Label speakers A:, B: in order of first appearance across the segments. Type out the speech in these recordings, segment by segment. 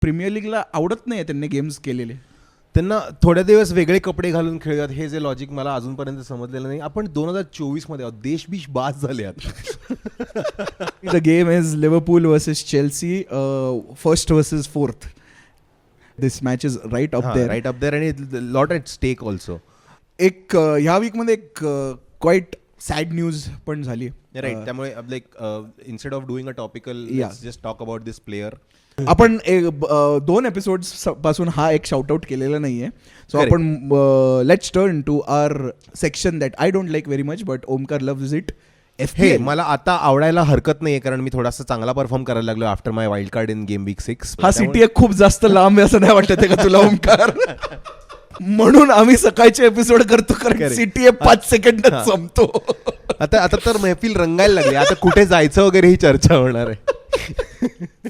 A: Premier लीगला आवडत नाही त्यांनी गेम्स केलेले.
B: त्यांना थोड्या दिवस वेगळे कपडे घालून खेळतात, हे जे लॉजिक मला अजूनपर्यंत समजलेलं नाही. आपण 2024 मध्ये आहोत, देश बास झाले आता.
A: The game is Liverpool versus Chelsea, first versus fourth. This match is right up there
B: आणि लॉट ॲट स्टेक ऑल्सो.
A: एक ह्या वीकमध्ये एक क्वाईट सॅड न्यूज पण झाली.
B: राईट, त्यामुळे like instead of doing a topical just talk about this player.
A: आपण 2 episodes पासून हा एक शाउट आउट केलेला नाहीये. सो आपण let's turn to our section that I don't like very much but Omkar loves it.
B: हे मला आता आवडायला हरकत नाहीये, कारण मी थोडासा चांगला परफॉर्म करायला लागलो after my wild card in game week 6.
A: हा सिटी एक खूप जास्त लांब आहे असं नाही वाटत का तुला ओमकार? म्हणून आम्ही सकाळचे एपिसोड करतो, कारण सिटी 5 सेकंदात संपतो.
B: आता तर महफिल रंगायला लागली, आता कुठे जायचं वगैरे ही चर्चा होणार आहे.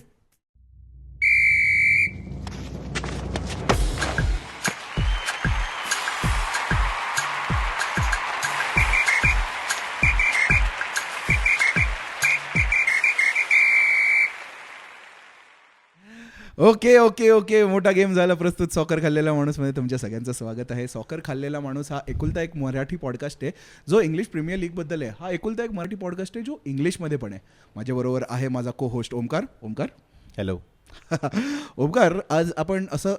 A: ओके मोठा गेम झाला प्रस्तुत. सॉकर खाल्लेला माणूस मध्ये तुमच्या सगळ्यांचं स्वागत आहे. सॉकर खाल्लेला माणूस हा एकुलता एक मराठी पॉडकास्ट आहे जो इंग्लिश प्रीमियर लीग बद्दल आहे. हा एकुलता एक मराठी पॉडकास्ट आहे जो इंग्लिशमध्ये पण आहे. माझ्याबरोबर आहे माझा को होस्ट ओमकार.
B: हॅलो.
A: ओमकार, आज आपण असं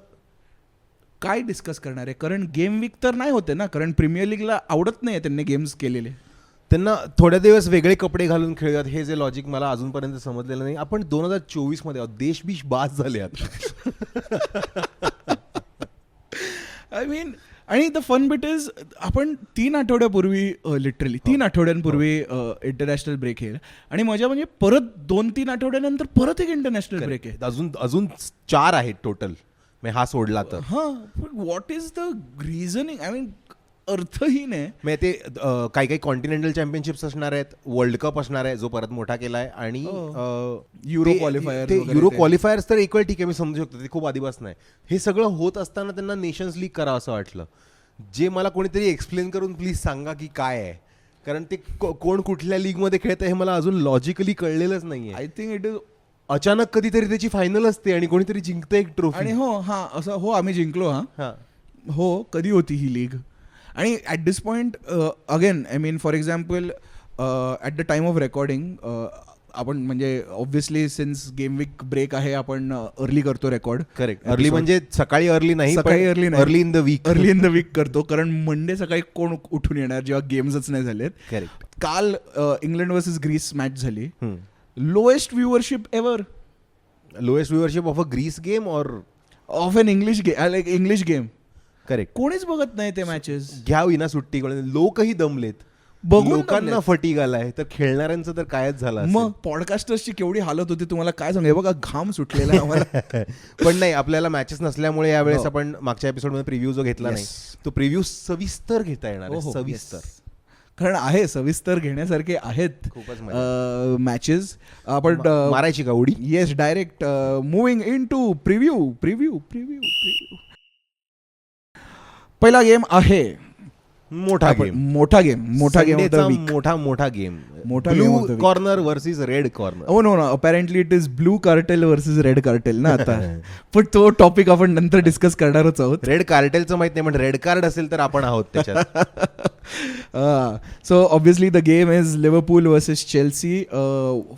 A: काय डिस्कस करणार आहे? कारण गेम वीक तर नाही होते ना, कारण प्रीमियर लीगला आवडत नाही त्यांनी गेम्स केलेले.
B: त्यांना थोड्या दिवस वेगळे कपडे घालून खेळतात, हे जे लॉजिक मला अजूनपर्यंत समजलेलं नाही. आपण 2024 मध्ये आहोत, देश बास झाले आता.
A: आय मीन, आणि द फन बिट इज आपण 3 आठवड्यापूर्वी लिटरली 3 आठवड्यांपूर्वी इंटरनॅशनल ब्रेक आहे, आणि मजा म्हणजे परत 2-3 आठवड्यानंतर परत एक इंटरनॅशनल ब्रेक आहे.
B: अजून 4 आहेत टोटल, हा सोडला तर.
A: What is the reasoning? I mean, अर्थहीन आहे.
B: मग ते काही कॉन्टिनेंटल चॅम्पियनशिप्स असणार आहेत, वर्ल्ड कप असणार आहे जो परत मोठा केलाय, आणि
A: युरो
B: क्वालिफायर्स तर एक वेळ ठीक आहे, मी समजू शकतो, ते खूप आधीपासून आहे. हे सगळं होत असताना त्यांना नेशन्स लीग करावं असं वाटलं, जे मला कोणीतरी एक्सप्लेन करून प्लीज सांगा की काय आहे, कारण ते कोण कुठल्या लीगमध्ये खेळतं हे मला अजून लॉजिकली कळलेलंच नाहीये.
A: आय थिंक इट इज
B: अचानक कधीतरी त्याची फायनल असते आणि कोणीतरी जिंकतं एक ट्रॉफी.
A: आणि असं आम्ही जिंकलो. कधी होती ही लीग? आणि at this point again, I mean, for example at the time of recording आपण म्हणजे obviously since game week break आहे आपण अर्ली करतो रेकॉर्ड.
B: करेक्ट. अर्ली म्हणजे सकाळी अर्ली नाही, अर्ली इन द वीक
A: करतो, कारण मंडे सकाळी कोण उठून येणार जेव्हा गेम्सच नाही झालेत.
B: करेक्ट.
A: काल इंग्लंड वर्सेस ग्रीस मॅच झाली. Lowest viewership ever.
B: Lowest viewership of a Greece game or
A: of an English game.
B: Correct.
A: कोणीच बघत नाही ते मॅचेस.
B: घ्यावी ना सुट्टी, लोकही दमलेत, लोकांना फटीग आलाय, तर खेळणाऱ्यांचं तर कायच झालं.
A: मग पॉडकास्टर्सची केवढी हालत होती तुम्हाला काय सांगू. बघा, घाम सुटलेला आम्हाला.
B: पण नाही, आपल्याला मॅचेस नसल्यामुळे यावेळेस आपण मागच्या एपिसोडमध्ये प्रिव्ह्यू जो घेतला नाही, तो प्रिव्ह्यू सविस्तर घेता येणार. सविस्तर, कारण आहे सविस्तर घेण्यासारखे आहेत मॅचेस. आपण मारायची का उडी?
A: Yes, direct moving in to preview. पहिला गेम आहे मोठा game. Blue corner versus red corner. Oh no, apparently it is blue cartel versus red cartel ना आता. पण तो टॉपिक आपण नंतर डिस्कस करणारच आहोत.
B: रेड कार्टेलचं माहित नाही, पण रेड कार्ड असेल तर आपण आहोत त्याच्यात.
A: So obviously the game is Liverpool versus Chelsea,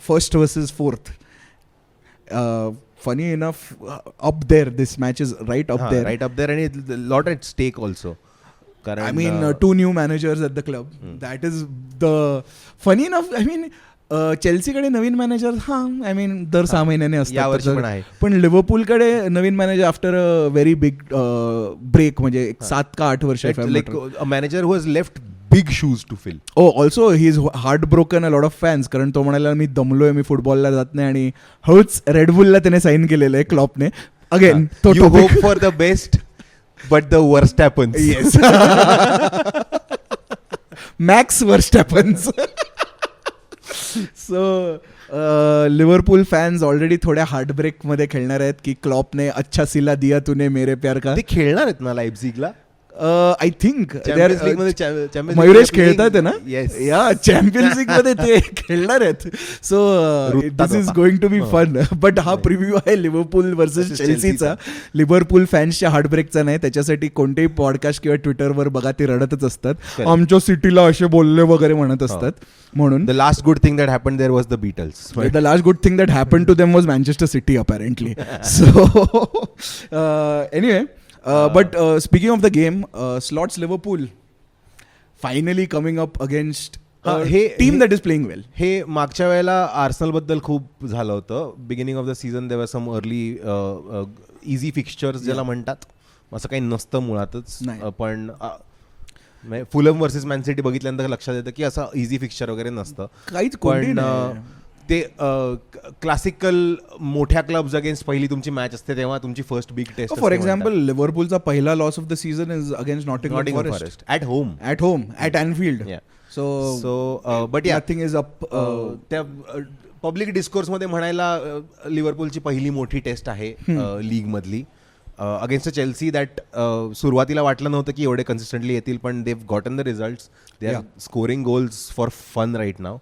A: first versus fourth. Funny enough, up there, this match is right up there,
B: and lot at stake also.
A: I mean, 2 new managers at the club. That is the funny enough. I mean, Chelsea कडे नवीन manager I mean दर 6 महिन्याने असतात, पण Liverpool कडे नवीन manager after a very big break, म्हणजे 7 का 8 वर्ष.
B: A manager who has left big shoes to fill.
A: Also he is heartbroken a lot of fans, कारण तो म्हणाला मी दमलोय, मी फुटबॉलला जात नाही, आणि हळूच रेडबुलला त्याने साईन केलेलं आहे क्लॉपने. Again,
B: you hope for the best but the worst happens.
A: Yes. Max worst happens. So Liverpool fans already थोड्या हार्टब्रेक मध्ये खेळणार आहेत की क्लॉपने अच्छा सिला दिया तूने मेरे प्यार का.
B: ते खेळणार आहेत ना लाइप्झिगला.
A: आय थिंक
B: मध्ये
A: मयुरेश खेळतात ना
B: Yes.
A: या चॅम्पियन्स लीग मध्ये ते खेळणार आहेत. So this is going to be fun. But हा प्रिव्ह्यू आहे लिव्हरपूल वर्सेस चेल्सीचा. लिव्हरपूल फॅन्सच्या हार्टब्रेकचा नाही. त्याच्यासाठी कोणतेही पॉडकास्ट किंवा ट्विटरवर बघा ते रडतच असतात. आमच्या सिटीला असे बोलले वगैरे म्हणत असतात. म्हणून
B: the last good thing that happen there was the Beatles.
A: The last good thing that happen to them was Manchester City apparently. So anyway, but speaking of the game, Slots Liverpool finally coming up against a team that is playing well.
B: हे मागच्या वेळेला Arsenal बद्दल खूप झालं होतं. Beginning of the season there were some early easy fixtures ज्याला म्हणतात, असं काही नसतं मुळातच. पण फुलम वर्सेस मॅन सिटी बघितल्यानंतर लक्षात येतं की असं इझी फिक्स्चर वगैरे नसतं
A: काहीच.
B: पण ते क्लासिकल मोठ्या क्लब्स अगेन्स्ट पहिली तुमची मॅच असते तेव्हा तुमची first big test.
A: For example लिव्हरपूलचा पहिला loss of the season is against Nottingham Forest
B: at home
A: at Anfield.
B: So but
A: nothing is up.
B: त्या पब्लिक डिस्कोर्समध्ये म्हणायला लिव्हरपूलची पहिली मोठी टेस्ट आहे लीग मधली अगेन्स्ट चेल्सी. दॅट सुरुवातीला वाटलं नव्हतं की एवढे कन्सिस्टंटली येतील, पण they have gotten the results. They are scoring goals for fun right now.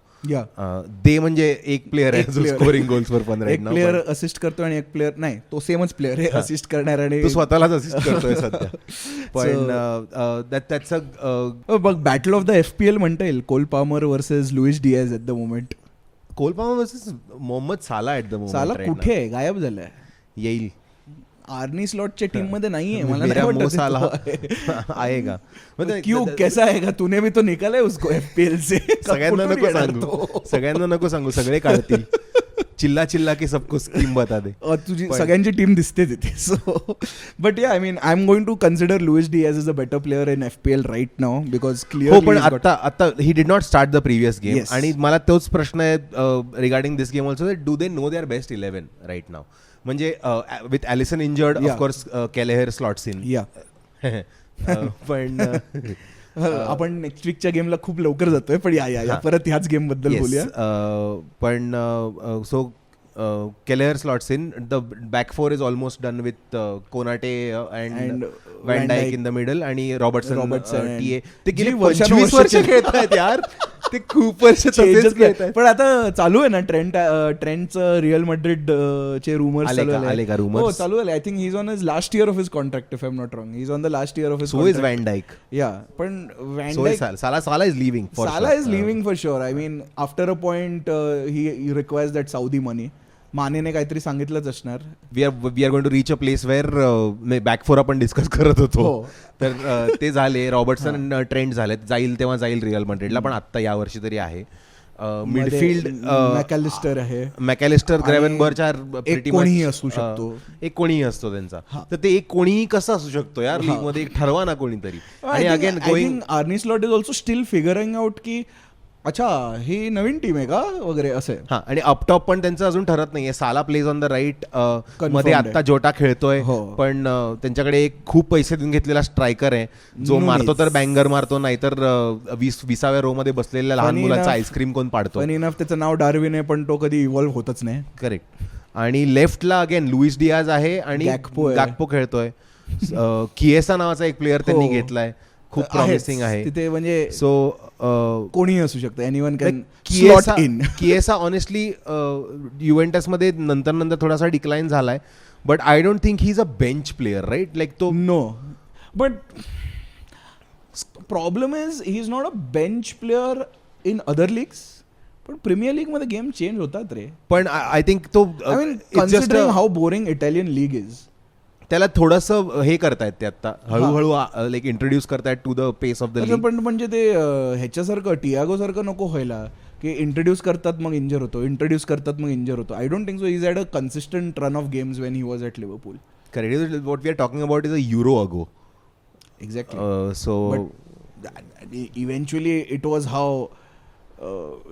B: They म्हणजे एक प्लेअर आहे जो scoring goals for fun right now.
A: एक प्लेअर असिस्ट करतो आणि एक प्लेअर नाही, तो सेमच प्लेअर आहे असिस्ट करणार आणि
B: तो स्वतःलाच असिस्ट करतोय सध्या. पण त्याच
A: बघ बॅटल ऑफ द FPL म्हणता येईल. Cole Palmer versus Luis Diaz at the moment.
B: Cole Palmer versus Mohamed Salah at the moment.
A: साला कुठे आहे? गायब झालाय.
B: येईल.
A: आर्नी स्लॉटच्या टीम मध्ये नाहीये. मला नाही वाटत
B: आएगा.
A: क्यों कैसा आएगा? तूने भी तो निकाला है उसको FPL से.
B: सगळ्यांना नको सांगू, सगळ्यांना नको सांगू, सगळे काढतील. चिल्ला चिल्ला की सबको स्कीम बता दे.
A: तुझी सगळ्यांची टीम दिसते तिथे. So but yeah I mean I am going to consider Luis Diaz is a better player in FPL right now because clear.
B: हो, पण आता he did not start the previous game. आणि मला तोच प्रश्न आहे regarding this game also. Do they know their best 11 right now? म्हणजे with Alisson injured of course Kelleher slots in. पण
A: आपण नेक्स्ट वीकच्या गेमला खूप लवकर जातोय. पण या परत ह्याच गेम बद्दल बोलूया.
B: पण so Kelleher slots in. The back four is almost done with Konate and van Dijk in the middle आणि रॉबर्टसन टीए. ते गेली 25 वर्ष खेळत आहेत यार. ते खूप वर्ष खेळत आहेत.
A: पण आता चालू आहे ना ट्रेंटचं रिअल मॅड्रिड चे रुमर्स
B: आले का? रुमर्स
A: चालू आहे. I think he is on his last year of his contract if I am not wrong. He is on the last year of his.
B: So is van Dijk.
A: Yeah पण van Dijk
B: Salah is leaving.
A: Salah is leaving for sure. I mean after a point he requires that Saudi money. मानेने काहीतरी सांगितलंच असणार.
B: We R going to reach a place where back four आपण discuss करत होतो. तर ते झाले. रॉबर्टसन ट्रेंड झाले. जाईल तेव्हा जाईल रिअल मॅड्रिडला, पण आत्ता या वर्षी तरी आहे. मिडफिल्ड
A: मॅकॅलिस्टर आहे.
B: मॅकॅलिस्टर, ग्रेव्हनबर्गच्या
A: कोणीही असू शकतो.
B: एक कोणीही असतो त्यांचा. तर ते एक कोणीही कसं असू शकतो यार लीग मध्ये? एक ठरवा ना कोणीतरी. आणि again going
A: Arni slot is also steel figuring out की अच्छा ही नवीन टीम आहे का वगैरे असं.
B: हा, आणि अपटॉप पण त्यांचं अजून ठरत नाहीये. साला प्लेज ऑन द राईट. मध्ये आता जोटा खेळतोय, पण त्यांच्याकडे एक खूप पैसे देऊन घेतलेला स्ट्रायकर आहे जो मारतो तर बँगर मारतो, नाहीतर 20व्या रो मध्ये बसलेल्या लहान मुलांचा आईस्क्रीम कोण पाडतो.
A: पण इनफ त्याचं नाव डार्विन आहे, पण तो कधी इव्हॉल्व्ह होतच नाही.
B: करेक्ट. आणि लेफ्टला अगेन लुईस डियाज आहे आणि गॅक्पो खेळतोय. किएसा नावाचा एक प्लेअर त्यांनी घेतलाय, खूप प्रॉमिसिंग आहे तिथे. म्हणजे सो
A: कोणीही असू शकतं. Anyone can
B: slot in. Chiesa honestly Juventus मध्ये नंतर थोडासा डिक्लाइन झालाय, but I don't think he is a bench player right. Like तो
A: no, but problem is he is not a bench player in other leagues. पण Premier League मध्ये game change होतात रे.
B: पण आय थिंक तो
A: I mean considering how boring Italian league is,
B: त्याला थोडंसं हे करतायत ते आता हळूहळू लाईक इंट्रोड्यूस करतायत to the pace of the league.
A: पण म्हणजे ते ह्याच्यासारखं टियागो सारखं नको व्हायला की इंट्रोड्यूस करतात मग इंजर होतो, इंट्रोड्यूस करतात मग इंजर होतो. I don't think so. Is at a consistent run of games when he was at Liverpool.
B: Correct. What we are talking about is a euro ago.
A: Exactly. So eventually it was how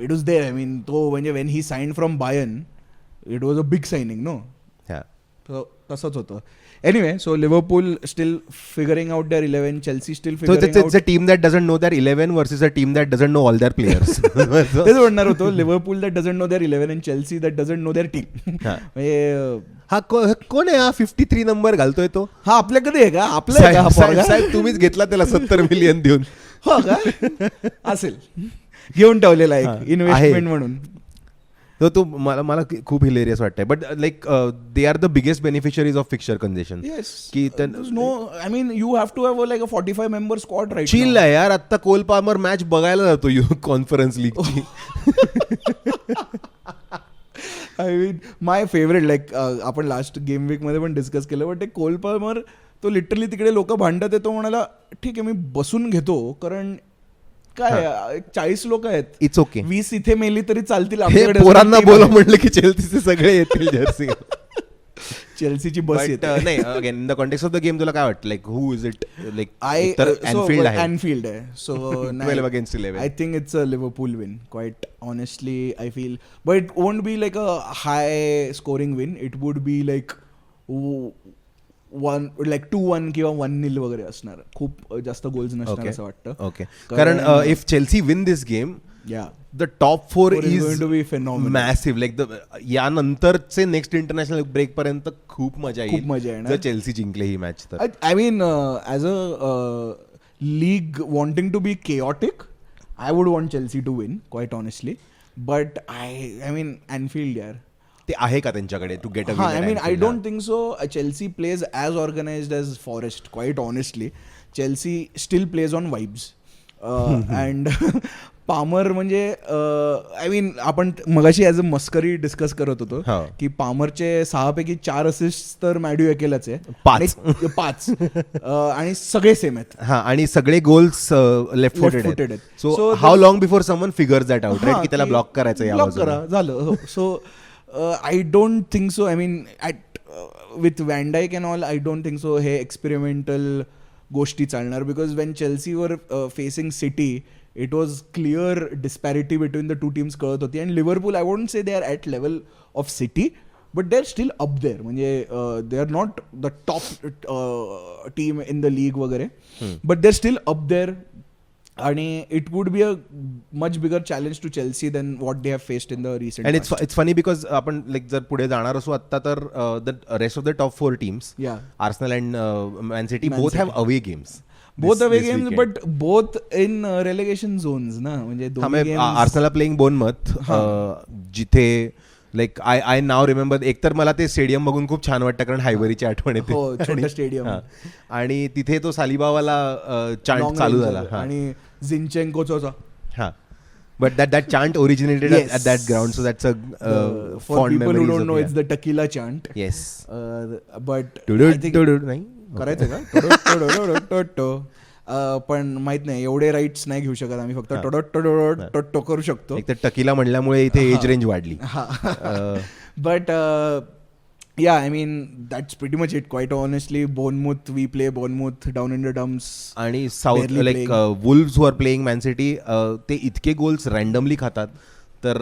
A: it was there. I mean तो म्हणजे when he signed from Bayern it was a big signing no. तसंच होतं. Anyway, so Liverpool still figuring out their 11, Chelsea still figuring out.
B: So it's a team that doesn't know their 11 versus a team that doesn't know all their players.
A: तेच म्हणणार होतो, Liverpool that doesn't know their 11 and Chelsea that doesn't know their team.
B: हा कोण आहे हा 53 number घालतोय तो?
A: हा आपल्याकडे आहे का? आपला आहे का हा पोरगा?
B: साहेब तुम्हीच घेतला त्याला 70 मिलियन देऊन.
A: हो का? असेल घेऊन ठेवलेला आहे इन्व्हेस्टमेंट म्हणून.
B: तो मला खूप हिलेरियस वाटतंय. But like they are the biggest beneficiaries of fixture congestion.
A: की no I mean you have to have like a 45 member squad right.
B: Chill आहे यार. आता कोल पाल्मर मॅच बघायला जातो कॉन्फरन्स लीगची.
A: I mean my favourite like आपण last game week मध्ये पण डिस्कस केलं. बट कोल पाल्मर तो लिटरली तिकडे लोक भांडत येतो म्हणाला ठीक आहे मी बसून घेतो कारण काय 40 लोक आहेत.
B: It's okay.
A: 20 इथे मेली तरी चालतील.
B: पोरांना बोला म्हटलं की चेल्सीचे सगळे येतील जर्सी.
A: चेल्सीची बस येते.
B: नाही again in the context of the game तुला काय वाटतं like who is it? Like
A: Anfield आहे. So
B: 12 against 11.
A: I think it's a Liverpool win. Quite honestly, I feel, but it won't be like a high scoring win. It would be like 2-1 किंवा 1-0 वगैरे असणार. खूप जास्त goals नसणार असं वाटतं.
B: Okay. कारण if Chelsea win this game the top 4 is
A: going to be phenomenal.
B: Massive. Like यानंतरचे नेक्स्ट इंटरनॅशनल ब्रेक पर्यंत खूप मजा येईल जर चेल्सी जिंकले ही मॅच तर.
A: I mean as a league wanting to be chaotic I would want Chelsea to win quite honestly. But I mean Anfield यार
B: ते आहे का त्यांच्याकडे to get a win?
A: I mean I don't think so. Chelsea pledge as organised as Forest quite honestly. Chelsea still plays on vibes and Palmer म्हणजे I mean आपण मगाशी as a मस्करी discuss करत होतो की पामरचे 6 पैकी 4 असिस्ट तर मॅड्यू एकेलाच आहे. 5 आणि सगळे सेम आहेत.
B: हा आणि सगळे गोल्स लेफ्ट फुटेड आहेत. So how long before someone figures that out right की त्याला ब्लॉक करायचं
A: ब्लॉक करा झालं. So I don't think so. I mean, with Van Dijk and all, I don't think so. हे experimental गोष्टी चालणार because when Chelsea were facing City, it was clear disparity between the two teams कळत होती. And Liverpool, I wouldn't say they are at level of City, but they're still up there. म्हणजे they are not the top team in the league वगैरे, but they're still up there. आणि it would be a much bigger challenge to Chelsea than what they have faced in the recent.
B: And it's funny because आपण like जर पुढे जाणार असू आता तर the rest of the top 4 teams Arsenal and Man City both have away games.
A: Both away games but both in relegation zones ना. म्हणजे
B: Arsenal playing Bournemouth जिथे लाईक आय नाव रिमेंबर. एकतर मला ते स्टेडियम बघून खूप छान वाटतं कारण हायबरीची आठवण येते.
A: छोटं स्टेडियम
B: आणि तिथे तो सालिबावाला चांट चालू झाला
A: आणि झिंचेंकोचा.
B: हा but that chant originated at that ground. So that's a fond memory.
A: People who don't know it's the tequila chant.
B: Yes
A: but
B: नाही
A: करायचं का? पण माहित नाही एवढे राईट्स नाही घेऊ शकत आम्ही. फक्त टोडो करू शकतो.
B: एक तर टकीला म्हणल्यामुळे इथे एज रेंज वाढली.
A: But yeah I mean that's pretty much it quite honestly. Bournemouth we play Bournemouth down in the dumps.
B: आणि south like Wolves who are playing Man City ते इतके गोल्स रँडमली खातात. तर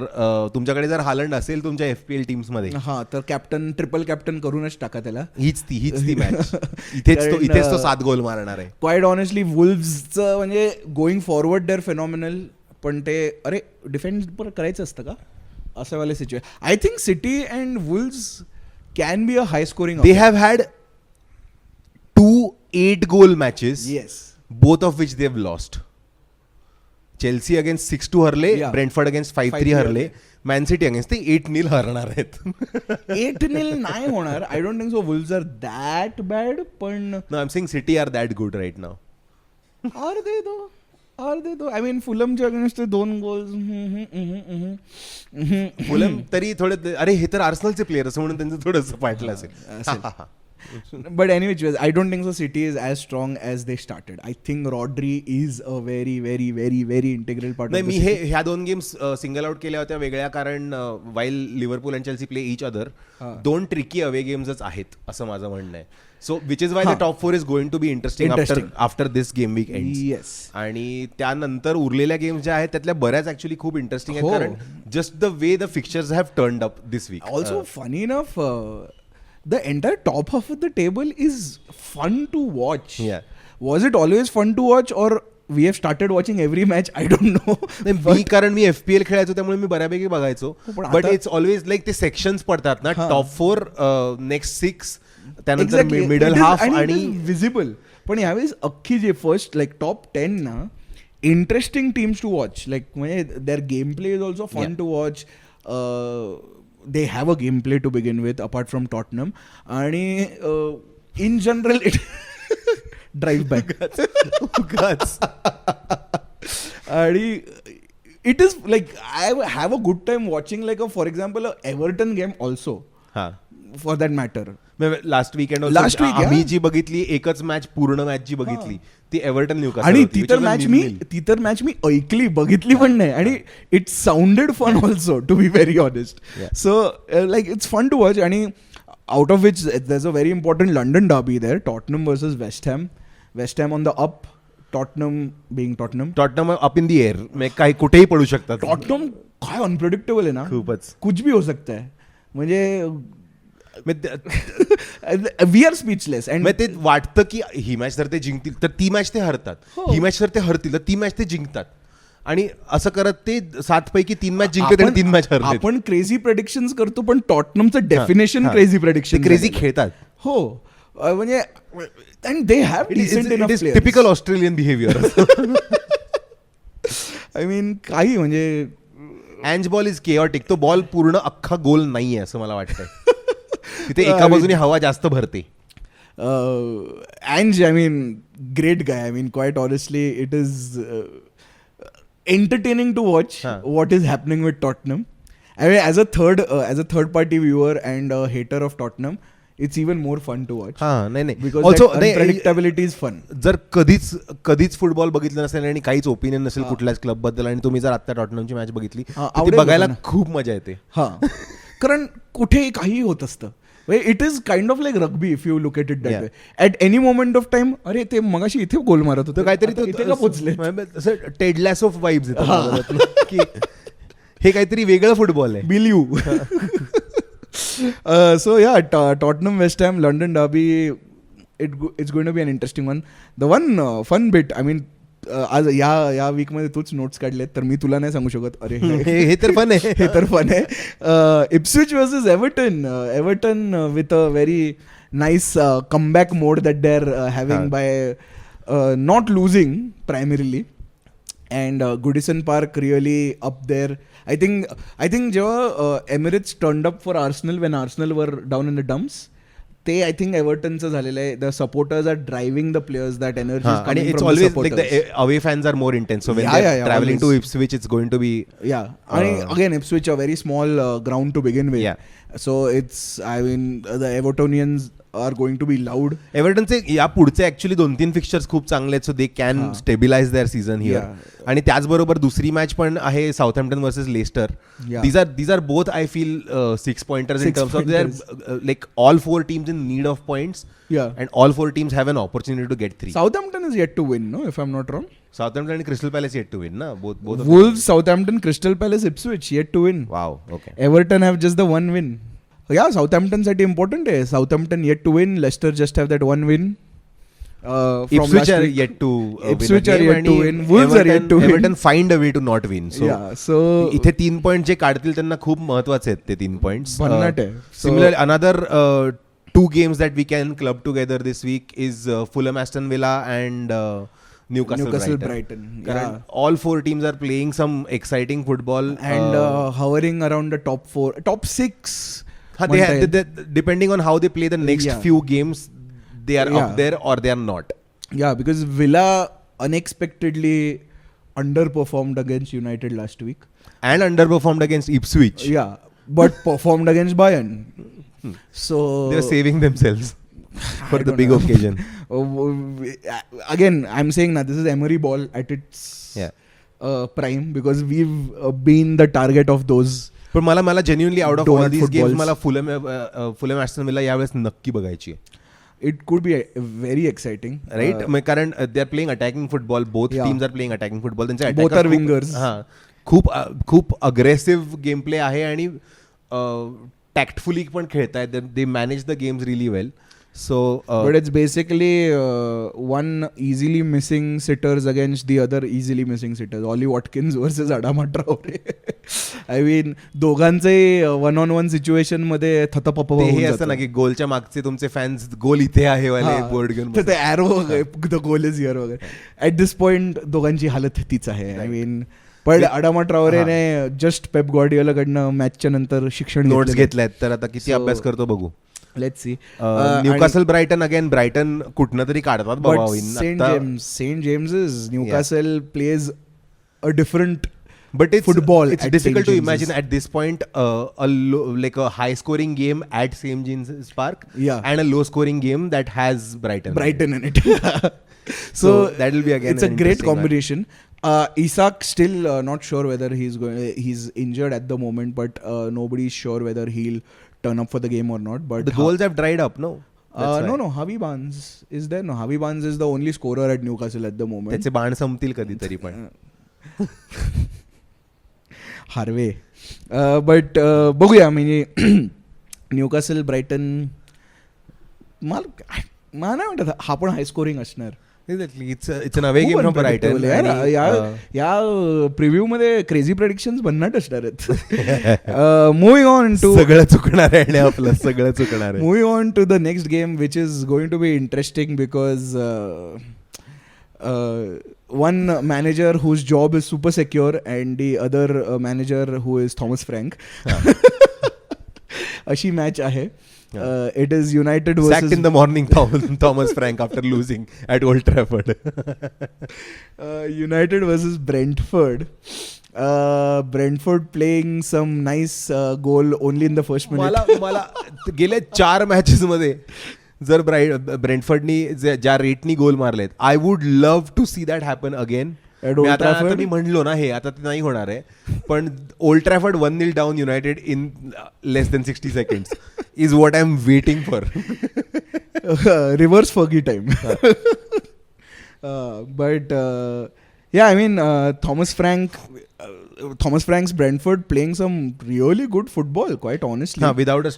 B: तुमच्याकडे जर हालंड असेल तुमच्या FPL टीम्स मध्ये
A: तर कॅप्टन ट्रिपल कॅप्टन करूनच टाका त्याला.
B: हीच ती मॅच. इथेच तो 7 गोल मारणार आहे.
A: क्वाईट ऑनेस्टली वुल्व्सचं म्हणजे गोईंग फॉरवर्ड देअर फेनॉमिनल. पण ते अरे डिफेंड पण करायचं असतं का असं वाले situation. I think city and Wolves can be a high scoring.
B: They have had 2 8-goal matches.
A: Yes.
B: Both of which they have lost. Chelsea against 6-2 हरले. ब्रेंटफोर्ड अगेन्स्ट 5-3 हरले. मॅन सिटी अगेन्स्ट ते 8-0 हरणार आहेत.
A: 8-0 नाही होणार. I don't think so Wolves are that bad. पण
B: no I am saying City are that good right now.
A: Are they though I mean फुलमच्या against 2 goals.
B: Fulham तरी थोडे अरे हे तर आर्सेनलचे प्लेयर असं म्हणून त्यांचं थोडंसं पाठलं असेल.
A: But anyways, I don't think so City is as strong as they started. I think Rodri is a very, very, very, very integral part of the
B: मी ह्या 2 गेम्स सिंगल आउट केल्या होत्या वेगळ्या कारण while Liverpool and Chelsea play each other 2 tricky away गेम्सच आहेत असं माझं म्हणणं आहे. So which is why the top 4 is going to be interesting after this game week ends. आणि त्यानंतर उरलेल्या गेम्स ज्या आहेत त्यातल्या बऱ्याच ऍक्च्युअली खूप इंटरेस्टिंग आहेत कारण just the way the fixtures have turned up this week.
A: Also funny enough the entire top half of the table is fun to watch.
B: Yeah.
A: Was it always fun to watch or we have started watching every match? I don't know.
B: कारण मी FPL खेळायचो त्यामुळे मी बऱ्यापैकी बघायचो. But it's always like ते sections पडतात ना, top 4, next 6, त्यानंतर middle half आणि
A: विजिबल. पण यावेळेस अख्खी जे फर्स्ट लाईक टॉप 10 ना, interesting teams to watch. Like म्हणजे their game play is also fun to watch. They have a gameplay to begin with apart from Tottenham, and in general it drive back and it is like I have a good time watching like for example a Everton game also for that matter.
B: Last weekend आम्ही जी बघितली एकच match, पूर्ण match जी बघितली ती Everton Newcastle
A: आणि ती तर match मी ऐकली, बघितली पण नाही. आणि it sounded fun also to be very honest. So like it's fun to watch. आणि out of which there is a very important London derby there, Tottenham versus West Ham. West Ham on the up, Tottenham being Tottenham
B: up in the air, काही कुठेही पडू शकतात.
A: Tottenham काय unpredictable आहे ना,
B: खूपच.
A: कुछ भी हो सकता है. म्हणजे वी आर स्पीचलेस. अँड
B: ते वाटतं की ही मॅच जर ते जिंकतील तर ती मॅच ते हरतात, ही मॅच जर ते हरतील तर ती मॅच ते जिंकतात. आणि असं करत ते 7 पैकी 3 मॅच जिंकतात आणि 3 मॅच हरतात.
A: आपण क्रेझी प्रेडिक्शन्स करतो, पण टॉटनमचं डेफिनेशन क्रेझी प्रेडिक्शन,
B: क्रेझी खेळतात.
A: हो, म्हणजे and they have decent enough players.
B: Typical Australian behaviour.
A: I mean काही म्हणजे
B: अँज बॉल इज केओटिक. तो बॉल पूर्ण अख्खा गोल नाहीये असं मला वाटतंय. तिथे एका बाजूने हवा जास्त भरते.
A: Ange I mean great guy. I mean quite honestly it is entertaining to watch what is happening with Tottenham. I mean, as a third party viewer and a hater of Tottenham, it's even more fun to watch.
B: नाही
A: because also unpredictability is fun.
B: जर कधीच football बघितलं नसेल आणि काहीच opinion नसेल कुठल्याच club बद्दल आणि तुम्ही जर आता टॉटनमची मॅच बघितली, बघायला खूप मजा येते.
A: कारण कुठेही काही होत असतं. It is kind of like rugby if you look at it that way. At any moment of time, अरे ते मगाशी इथे गोल मारत होतं, काहीतरी इथे का पोचले,
B: टेड लॅसो ऑफ वाइब्स येतात की हे काहीतरी वेगळं फुटबॉल आहे.
A: Bill you. सो या Tottenham West Ham London derby, it's going to be an interesting one. The one fun bit, I mean आज या वीक मध्ये तूच नोट्स काढलेत तर मी तुला नाही सांगू शकत. अरे
B: हे तर फन आहे,
A: हे तर फन आहे. Ipswich versus Everton with a very nice comeback mode that they are having by not losing primarily. And Goodison Park really up there. I think जेव्हा Emirates turned up for Arsenal when Arsenal were down in the dumps, ते I think एव्हर्टनचं झालेलं आहे. The supporters are driving the players, that energy.
B: आणि it's always like the away fans are more intense, so when they R travelling to Ipswich it's going to be.
A: आणि again Ipswich a very small ground to begin with, so it's I mean the Evertonians are going to be loud.
B: एव्हर्टनचे या पुढचे actually 2-3 fixtures खूप चांगले आहेत, so they can stabilise their season here. आणि त्याचबरोबर दुसरी मॅच पण आहे Southampton versus Leicester. These are both I feel 6 pointers in terms of they are like all 4 teams in need of points, and all 4 teams have an opportunity to get 3.
A: Southampton is yet to win, no, if I'm not wrong.
B: Southampton and Crystal Palace yet to win, na, both
A: Wolves, Southampton, Crystal Palace, Ipswich yet to win.
B: Wow, okay.
A: Everton have just the one win. Yeah, Southampton साठी important आहे. Southampton yet to win, Leicester just have that one win.
B: Ipswich are yet to
A: win. Wolves are yet to win.
B: Everton find a way to not win. So इथे 3 point जे काढतील त्यांना खूप महत्वाचे आहेत ते 3 points. Similarly, another 2 games that we can club together this week is Fulham, Aston Villa and Newcastle Brighton. All 4 teams are playing some exciting football
A: and hovering around the top 6.
B: They depending on how they play the next few games, they are up there or they are not.
A: Yeah, because Villa unexpectedly underperformed against United last week.
B: And underperformed against Ipswich.
A: Yeah, but performed against Bayern. So
B: they are saving themselves for the big occasion.
A: Again, I'm saying that this is Emery ball at its prime, because we've been the target of those.
B: पण मला genuinely out of all these games मला Fulham Aston villa यावेळेस नक्की बघायची आहे.
A: It could be very exciting,
B: right? कारण they are playing attacking football. Both teams are playing attacking football. त्यांचे
A: both are wingers.
B: खूप अग्रेसिव्ह गेम प्ले आहे आणि टॅक्टफुली पण खेळतायत. They manage the games really well. So,
A: but it's basically one easily missing sitters against the other easily missing sitters. Ollie Watkins versus Adama Traore. I mean, दोघांचे one on one situation मध्ये थतपप
B: हे असतं ना की गोलच्या मागचे तुमचे fans गोल इथे आहे वाले बोर्ड घेऊन
A: ते arrow the goal is here वगैरे. ऍट दिस पॉइंट दोघांची हालत तीच आहे. आय मीन, पण अडामा ट्राओरेने जस्ट पेप गॉर्डियोला कडनं मॅचच्या नंतर शिक्षण
B: नोट्स घेतल्यात, तर आता किती अभ्यास करतो बघू.
A: Let's see.
B: Newcastle Brighton again, Brighton कुठनं तरी काढतात बाबा.
A: Saint James plays a different
B: but it's
A: football.
B: It's difficult to imagine at this point like a high scoring game at St James's Park, and a low scoring game that has Brighton
A: in it. So
B: that will be again
A: it's a great combination. Isak still not sure whether he's injured at the moment, but nobody's sure whether he'll turn up for the game or not. But
B: the goals have dried up, no?
A: No, Harvey Barnes is there. No, Harvey Barnes is the only scorer at Newcastle at the moment.
B: त्याचे बाण संपतील कधीतरी पण.
A: Harvey. But बघूया, म्हणजे Newcastle brighten मला नाही वाटत हा पण हाय स्कोरिंग असणार.
B: It's an away game from Brighton.
A: या प्रिव्ह्यू मध्ये क्रेझी प्रेडिक्शन्स भन्नाट असणार आहेत. मूव्हिंग ऑन टू
B: सगळं चुकणार आहे आपलं, सगळं चुकणार आहे.
A: Moving on to the next game which is going to be interesting because one manager whose job is super secure and the other manager who is Thomas Frank. अशी match आहे. It is United versus
B: sacked in the morning Thomas Frank after losing at Old Trafford.
A: United versus Brentford. Brentford playing some nice goal only in the first minute.
B: मला गेल्या 4 matches मध्ये जर ब्रेंटफर्डनी ज्या रेटनी goal मारलेत, I would love to see that happen again. आता मी म्हणलो ना, हे आता ते नाही होणार आहे, पण old Trafford 1-0 down United in less than 60 seconds is what I am waiting for.
A: Reverse फर्गी time. But yeah, I mean, Thomas Frank's Brentford playing some really good football, quite honestly.
B: Without a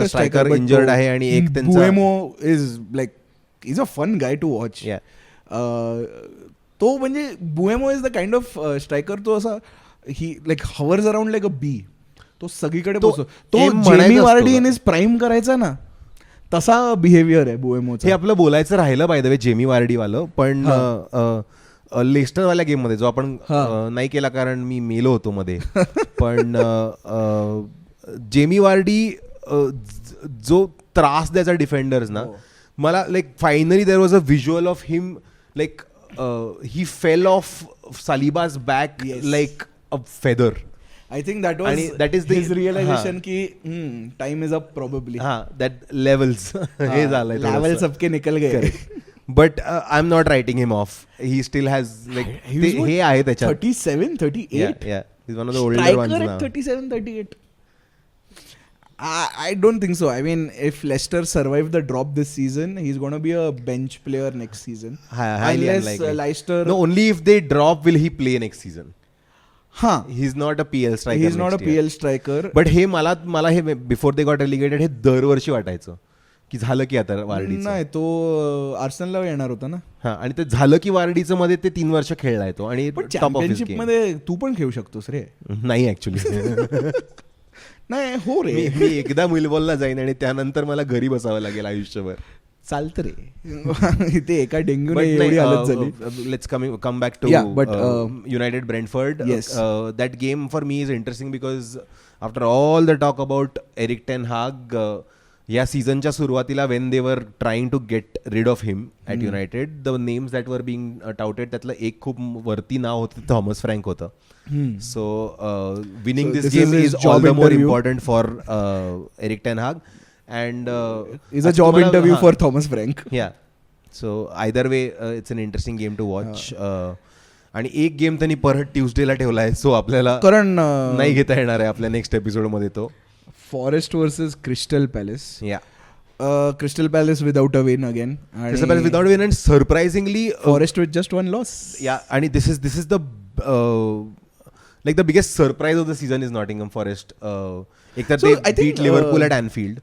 B: striker injured आहे, आणि एक त्यांचा
A: Buemo is like, he's a fun guy to watch. तो म्हणजे Buemo is the kind of striker, तो असा he like hovers around like a bee. तो सगळीकडे पोहोचतो. तो Jamie Vardy in is prime करायचा ना, तसा बिहेवियर आहे बुएमोचा.
B: हे आपलं बोलायचं राहिलं by the way Jamie Vardy वालं. पण लेस्टर वाल्या गेम मध्ये जो आपण नाही केला कारण मी मेलो होतो मध्ये, पण जेमी वार्डी जो त्रास द्यायचा डिफेंडर्स ना, मला like finally there was a visual of him like he fell off Saliba's back like a feather.
A: I think that is his realization की time is up probably.
B: That levels हे झालंय,
A: levels सबके निकल गए.
B: But I'm not writing him off. He still has like हे आहे त्याच्यात
A: 37, 38.
B: Yeah. He's one of the older ones now.
A: 37, 38. I don't think so. I mean, if Leicester survive the drop this season, he's going to be a bench player next season.
B: Highly
A: unless Leicester.
B: No, only if they drop will he play next season. He's not a PL striker.
A: He's not a PL striker.
B: But हे मला हे before they got relegated हे दरवर्षी वाटायचं की झालं की आता वार्डीचं.
A: नाही, तो आर्सेनलला येणार होता ना.
B: आणि ते झालं की वार्डीचं मध्ये ते 3 वर्ष खेळलाय तो, आणि
A: चॅम्पियनशिप मध्ये तू पण खेळू शकतोस रे.
B: नाही ऍक्च्युली
A: नाही हो रे,
B: मी एकदा मिलबॉलला जाईन आणि त्यानंतर मला घरी बसावं लागेल आयुष्यभर.
A: चालतं रे. ते एका डेंग्यू एवढी हालत झाली.
B: Let's come back to United Brentford. That game for me is interesting because after all the talk about Erik ten Hag या सीझनच्या सुरुवातीला when they were trying to get rid of him at United, the names that were being touted त्यातलं एक खूप वरती नाव होतं, Thomas Frank होतं. So winning this game is all the more important for Erik ten Hag. And
A: is a job interview for Thomas Frank.
B: Yeah. So either way, it's an interesting game to watch. आणि एक game त्यांनी परत ट्यूजडेला ठेवला आहे, so आपल्याला
A: कारण
B: नाही घेता येणार आहे आपल्या नेक्स्ट एपिसोड मध्ये. तो
A: Forest versus Crystal Palace. Crystal Palace without a win again.
B: Crystal Palace without win and surprisingly
A: Forest with just 1 loss.
B: आणि this is the like the biggest surprise of the season is Nottingham Forest. एक तर ते beat Liverpool at Anfield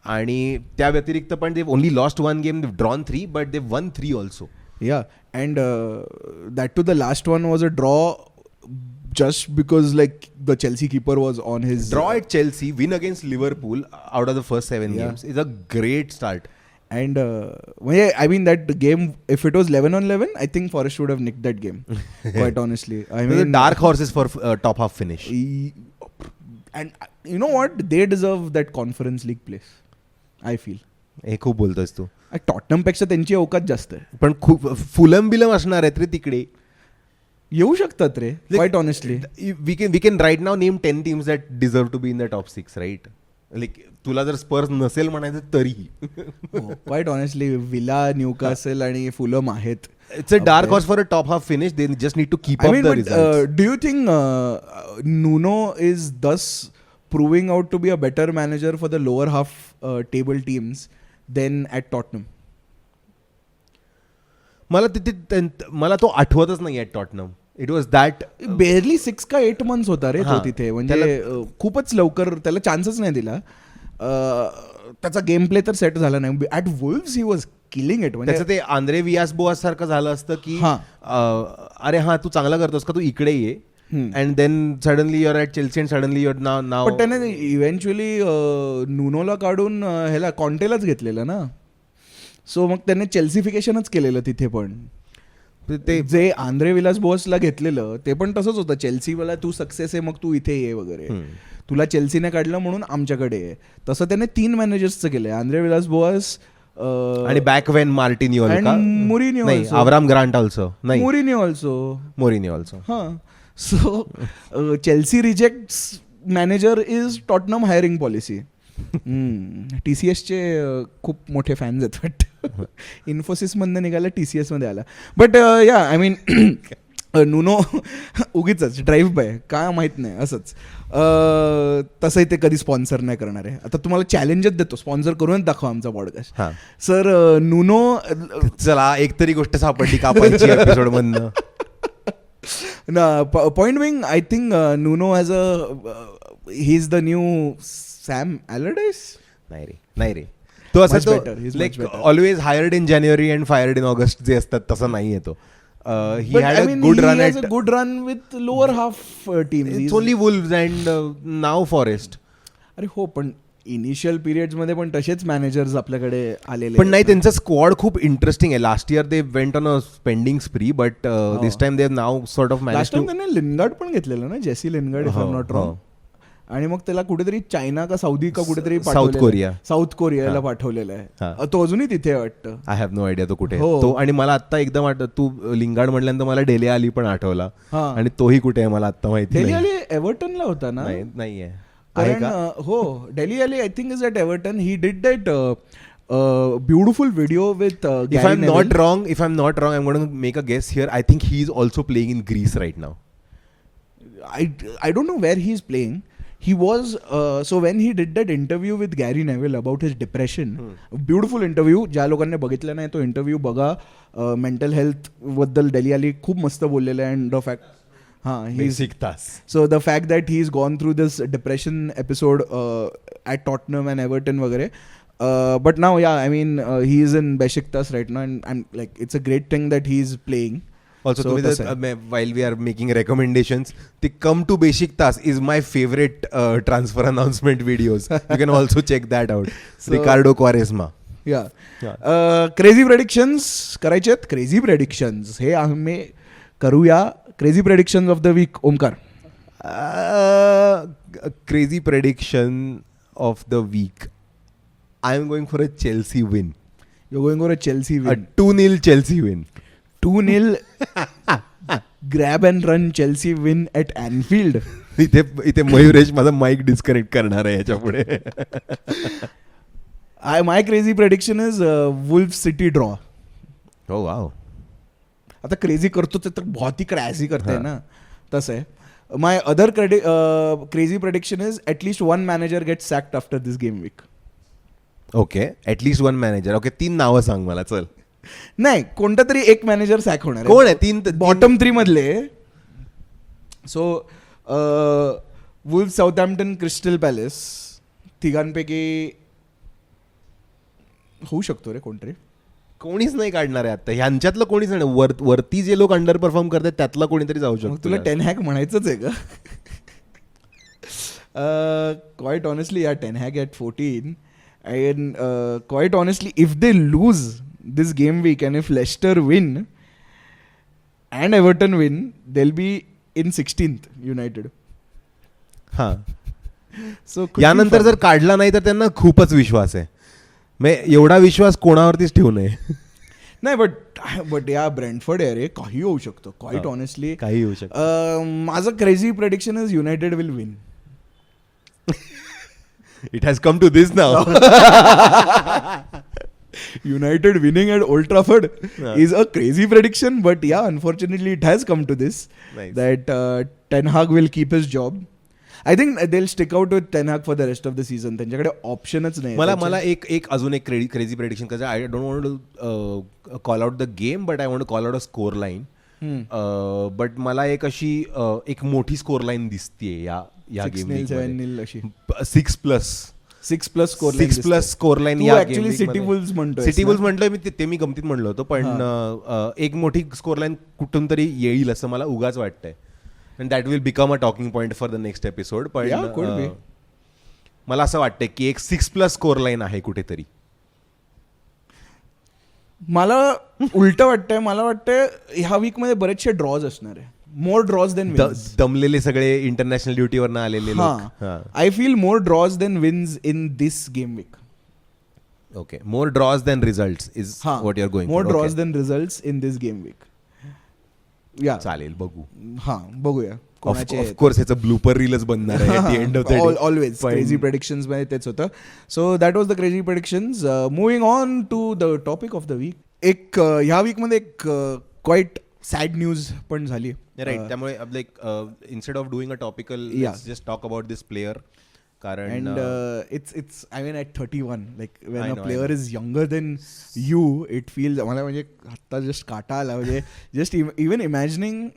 B: आणि त्या व्यतिरिक्त पण they've only lost one game, they've drawn 3 but they've won 3 also.
A: Yeah, and that too the last one was a draw just because like the Chelsea keeper was on his
B: draw at Chelsea, win against Liverpool out of the first 7 games is a great start.
A: And I mean that game, if it was 11-11, I think Forest would have nicked that game. Quite honestly, I mean
B: the dark horses for top half finish.
A: And you know what? They deserve that Conference League place. I feel.
B: हे खूप बोलतोस तू.
A: Tottenham पेक्षा त्यांची अवकात जास्त आहे.
B: पण खूप फुलम बिलम असणार आहेत रे तिकडे.
A: येऊ शकतात रे. Quite honestly,
B: we can right now name 10 teams that deserve to be in the top 6, right? Like तुला जर स्पर्स नसेल म्हणायचं तरीही.
A: Quite honestly, विला, न्यूकासल आणि फुलम आहेत.
B: It's a dark horse for a top half finish. They just need to keep up the results.
A: Do you think Nuno is thus proving out to be a better manager for the lower half table teams than at Tottenham?
B: मला तो आठवतच नाही at Tottenham. It was that
A: barely 6 का 8 months होता रे तो तिथे. म्हणजे खूपच लवकर त्याला चान्सच नाही दिला. त्याचा गेम प्ले तर सेट झाला नाही. At Wolves he was killing it. म्हणजे
B: ते आंद्रे वियास बोआस सारखं झालं असतं की अरे हा तू चांगला करतोस का, तू इकडे ये. And then suddenly you're at Chelsea and suddenly you're now.
A: पण त्याने इव्हेंच्युअली नुनोला काढून ह्याला कॉन्टेलाच घेतलेलं ना. सो मग त्याने चेल्सिफिकेशनच केलेलं तिथे. पण ते जे आंद्रे विलास बोसला घेतलेलं ते पण तसंच होतं. चेल्सीवाला तू सक्सेस आहे मग तू इथे ये वगैरे. तुला चेल्सीने काढलं म्हणून आमच्याकडे आहे. तसं त्याने 3 मॅनेजर्सचं केलंय. आंद्रे विलास बोस
B: आणि back when Martinho,
A: Mourinho,
B: Avram Grant also, नाही
A: मोरिनियो ऑल्सो. हां, so Chelsea rejects manager is Tottenham hiring policy. TCS चे खूप मोठे फॅन्स आहेत वाटतं. इन्फोसिस मधनं निघाला, TCS मध्ये आला. बट या आय मीन नुनो उगीच ड्राईव्ह बाय काय माहित नाही असंच. तसंही ते कधी स्पॉन्सर नाही करणार आहे. आता तुम्हाला चॅलेंजच देतो, स्पॉन्सर करूनच दाखवा आमचा पॉडकास्ट. सर नुनो,
B: चला एक तरी गोष्ट सापडली कापायची एपिसोड मधनं.
A: Point being, I think Nuno has he is the new Sam Allardyce.
B: नाही रे तो असं like always hired in January and fired in August जे असतात तसं नाही येतो. He had a good run
A: with lower half teams.
B: It's only Wolves and now Forest.
A: अरे हो, पण इनिशियल पिरियड्स मध्ये पण तसेच मॅनेजर्स आपल्याकडे आलेले.
B: पण नाही, त्यांचा स्क्वॉड खूप इंटरेस्टिंग आहे. Last year they went on a spending spree but this time they now sort of manage.
A: Last time त्यांनी लिनगार्ड पण घेतलेलं ना, Jesse Lingard if I am not wrong. आणि मग त्याला कुठेतरी चायना का सौदी का कुठेतरी साऊथ कोरियाला पाठवलेलं आहे. तो अजूनही तिथे वाटतं.
B: आय हॅव नो आयडिया तो कुठे तो. आणि मला आता एकदम वाटतं, तू लिंगार्ड म्हटल्यानंतर मला डेली अली पण आठवला. आणि तोही कुठे आहे मला आता माहिती.
A: डेली अली एव्हर्टनला होता ना?
B: नाहीये.
A: कारण हो, Dele Alli I think is at Everton. He did that beautiful video with
B: if I'm not wrong, I'm going to make a guess here. I think he is also playing in Greece right now.
A: I don't know where he is playing. He was so when he did that interview with Gary Neville about his depression, beautiful interview. ज्या लोकांनी बघितलं नाही तो interview बघा. Mental health बद्दल daily Ali खूप मस्त बोललेलं आहे. अँड द फॅक्ट
B: बेसिक तास.
A: So the fact that he's gone through this depression episode at Tottenham and Everton वगैरे. But now yeah, I mean he is in Besiktas right now and like it's a great thing that he's playing.
B: Also, while we are making recommendations, the Come to Besiktas is my favorite transfer announcement videos. You can also check that out. Ricardo Quaresma.
A: Yeah. Crazy predictions करायचे आहेत. Crazy predictions हे आम्ही करूया. Crazy predictions of the week, Omkar.
B: Crazy prediction of the week. I am going for a Chelsea win.
A: You're going for a Chelsea win.
B: A 2-0 Chelsea win.
A: 2-0 grab and run Chelsea win at Anfield.
B: इथे मयुरेश माझा mic disconnect करणार आहे याच्या पुढे.
A: My crazy prediction is Wolves City draw.
B: Oh wow.
A: आता crazy करतो तर बहुत ही क्रॅसी करते ना, तसं आहे. My other crazy prediction is at least one manager gets sacked after this game week.
B: Okay, at least one manager. Okay, 3 नावं सांग मला. चल.
A: नाही, कोणता तरी एक मॅनेजर सॅक होणार.
B: कोण आहे? 3
A: बॉटम 3 मधले. सो वुल्व्स, साऊथहॅम्प्टन, क्रिस्टल पॅलेस तिघांपैकी होऊ शकतो रे कोणतरी.
B: कोणीच नाही काढणार आहे आता ह्यांच्यातलं, कोणीच नाही. वरती जे लोक अंडर परफॉर्म करतात त्यातला कोणीतरी जाऊ शकतो.
A: तुला टेन हॅग म्हणायचंच आहे का? क्वाईट ऑनेस्टली या 10 hag at 14 and quite honestly if they lose this game week and if Leicester win and Everton win they'll be in 16th United.
B: हां,
A: so
B: यानंतर जर काढला नाही तर त्यांना खूपच विश्वास आहे. एवढा विश्वास कोणावरतीच ठेवू नये.
A: नाही बट या ब्रेंटफोर्ड आहे रे, काही होऊ शकतो. क्वाईट ऑनेस्टली
B: काही होऊ शकतं.
A: माझं crazy prediction is United will win.
B: It has come to this now.
A: United winning at Old Trafford is a crazy prediction, but yeah, unfortunately it has come to this.
B: Nice.
A: That Ten Hag will keep his job. I think they'll stick out with Ten Hag for the rest of the season. त्यांच्याकडे ऑप्शनच नाही.
B: मला एक अजून एक crazy prediction करायचं. I don't want to call out the game, but I want to call out a score line. But मला एक अशी एक मोठी स्कोर लाईन दिसतीये या गेम. 6+ स्कोर लाईन या गेम.
A: सिटी वुल्व्स
B: म्हणतोय मी गमतीत म्हणलो होतो, पण एक मोठी स्कोर लाईन कुठून तरी येईल असं मला उगाच वाटतंय. And that will become a talking point for the next episode. पण मला असं वाटतंय की एक 6+ स्कोर लाईन आहे कुठेतरी.
A: मला उलट वाटतंय. मला वाटतंय ह्या वीक मध्ये बरेचसे ड्रॉज असणार आहे. More draws than wins.
B: दमलेले सगळे इंटरनॅशनल ड्युटीवर न आलेले लोक.
A: I feel more draws than wins in this game week.
B: Okay, more draws than results is what you are going.
A: More draws than results in this game week. या
B: चालेल, बघू.
A: बघूया.
B: ऑफकोर्स ह्याचं ब्लूपर रीलच बनणार आहे.
A: ऑलवेज क्रेझी प्रेडिक्शन्स मध्ये तेच होतं. So that was the crazy predictions. Moving on to the topic of the week. एक ह्या वीकमध्ये एक क्वाईट सॅड न्यूज पण झाली.
B: राईट, त्यामुळे instead of doing a topical, just talk about this player. कारण
A: it's I mean at 31 like when a player is younger than you it feels. मला म्हणजे आत्ता जस्ट काटा आला. म्हणजे just even imagining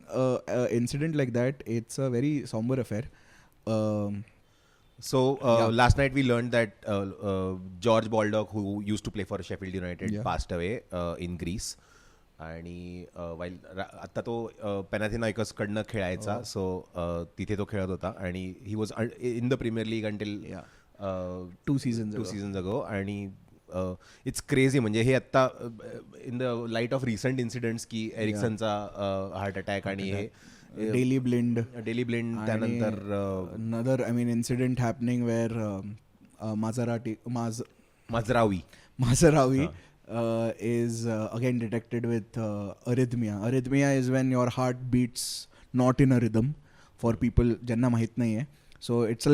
A: incident like that it's a very sombre affair.
B: So last night we learned that George Baldock, who used to play for Sheffield United, passed away in Greece. आणि आता तो पॅनाथिनायकस कडनं खेळायचा. So तिथे तो खेळत होता आणि he was in the premier League until 2 seasons ago. आणि इट्स क्रेझी. म्हणजे हे आत्ता in the light of recent incidents की एरिक्सनचा हार्ट अटॅक आणि हे
A: डेली ब्लिंड
B: त्यानंतर
A: another I mean incident happening where Mazraoui is again detected with arrhythmia. Arrhythmia is when your heart beats not in a rhythm, for people ज्यांना माहित नाही आहे. So it's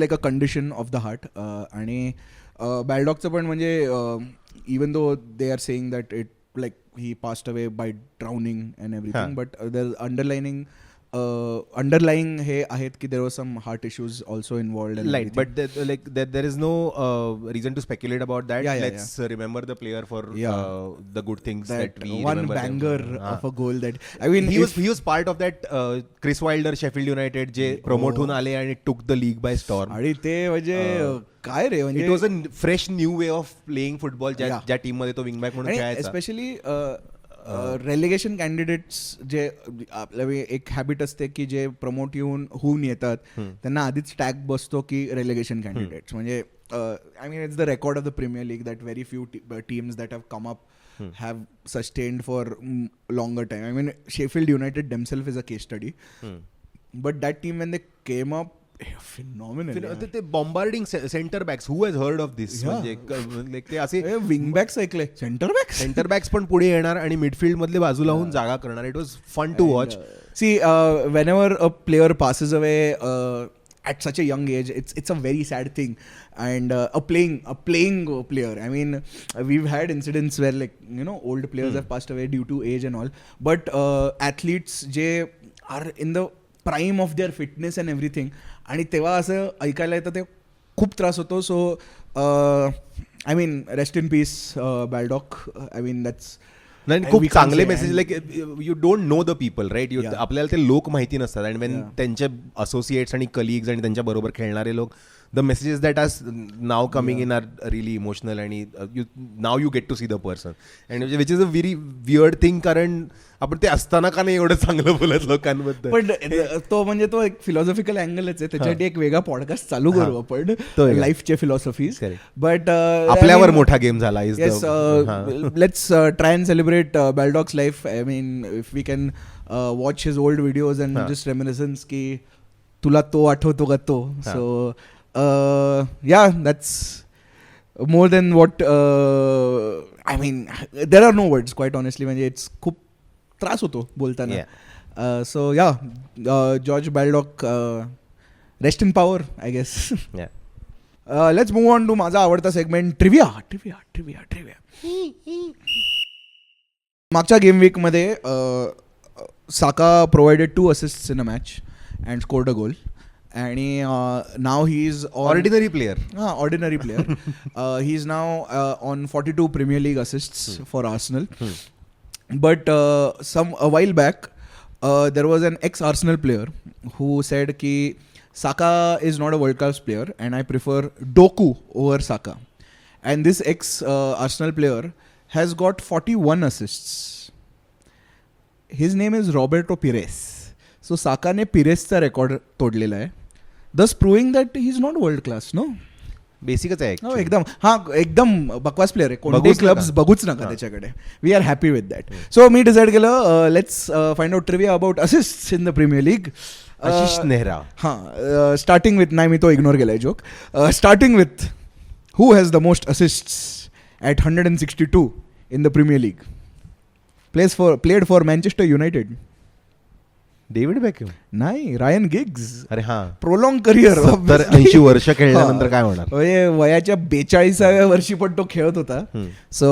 A: like a condition of the heart. आणि बॅलडॉकचं पण म्हणजे even though they are saying that it like he passed away by drowning and everything, but there's underlying हे आहेत की there was some heart issues also involved.
B: Right, but there is no reason to speculate about that. Let's remember the player for the good things that we
A: one
B: remember.
A: One banger of a goal that I mean
B: he was part of that Chris Wilder Sheffield United जे promote होऊन आले आणि took the league by storm.
A: आणि ते म्हणजे काय रे, म्हणजे
B: it was a fresh new way of playing football. ज्या टीम मध्ये तो विंग बॅक म्हणून खेळायचा.
A: स्पेशली रेलिगेशन कॅन्डिडेट्स जे आपल्या एक हॅबिट असते की जे प्रमोट होऊन येतात त्यांना आधीच टॅग बसतो की रेलिगेशन कॅन्डिडेट्स. म्हणजे I mean it's the record of the premier League that very few teams that have come up have sustained for longer time. I mean Sheffield United themselves is a case study, but that team when they came up, phenomenal.
B: ते bombarding centre backs, who has heard of this. म्हणजे ते असे
A: wing backs ऐकले, centre
B: backs पण पुढे येणार आणि midfield मधले बाजूला होऊन जागा करणार. It was fun to watch.
A: See whenever a player passes away at such a young age, it's a very sad thing. And a playing player, I mean we've had incidents where like old players have passed away due to age and all, but athletes जे are in the prime of their fitness and everything, आणि तेव्हा असं ऐकायला येतं ते खूप त्रास होतो. So I mean rest in peace Baldock. I mean that's
B: नाही खूप चांगले message like you don't know the people right. आपल्याला ते लोक माहिती नसतात आणि वेन त्यांचे असोसिएट्स आणि कलिग्स आणि त्यांच्या बरोबर खेळणारे लोक, the messages that are now coming in are really emotional and now you get to see the person and which is a very weird thing कारण आपण ते असताना का नाही एवढं चांगलं बोलत लोकांबद्दल.
A: पण तो म्हणजे तो एक फिलॉसॉफिकल अँगलच आहे, त्याच्यासाठी एक वेगळा पॉडकास्ट चालू करू आपण लाईफचे फिलॉसॉफीज. बट
B: आपल्यावर मोठा गेम झाला.
A: Let's try and celebrate Baldock's life. I mean if we can watch his old videos and just reminiscence की तुला तो आठवतो का तो. So yeah, that's more than what I mean, there are no words quite honestly. म्हणजे it's खूप त्रास होतो बोलताना. So yeah, George Baldock, rest in power I guess. Let's move on to माझा आवडता सेगमेंट ट्रिव्हिया. मागच्या गेम वीक मध्ये साका provided 2 assists in a match and scored a goal. And now he is
B: ordinary player.
A: He is now on 42 Premier League assists for Arsenal. But a while back there was an ex-Arsenal player who said ki Saka is not a world class player and I prefer Doku over Saka. And this ex-Arsenal player has got 41 assists. His name is Roberto Pires. So Saka ने पिरेसचा record तोडलेला आहे, thus proving that he is not world class. No,
B: बेसिकच आहे
A: एकदम बकवास player आहे. कोणते clubs बघूच नका त्याच्याकडे. We are happy with that. So मी डिसाईड केलं let's find out trivia about assists in the premier League.
B: Ashish Nehra.
A: Starting with, नाही मी तो इग्नोर केलाय joke. Starting with who has the most assists at 162 in the premier League. Played for Manchester United.
B: David Beckham
A: नाही, Ryan gigs.
B: अरे हा,
A: prolong career.
B: 80 वर्ष खेळल्यानंतर काय होणार.
A: वयाच्या 42व्या वर्षी पण तो खेळत होता. So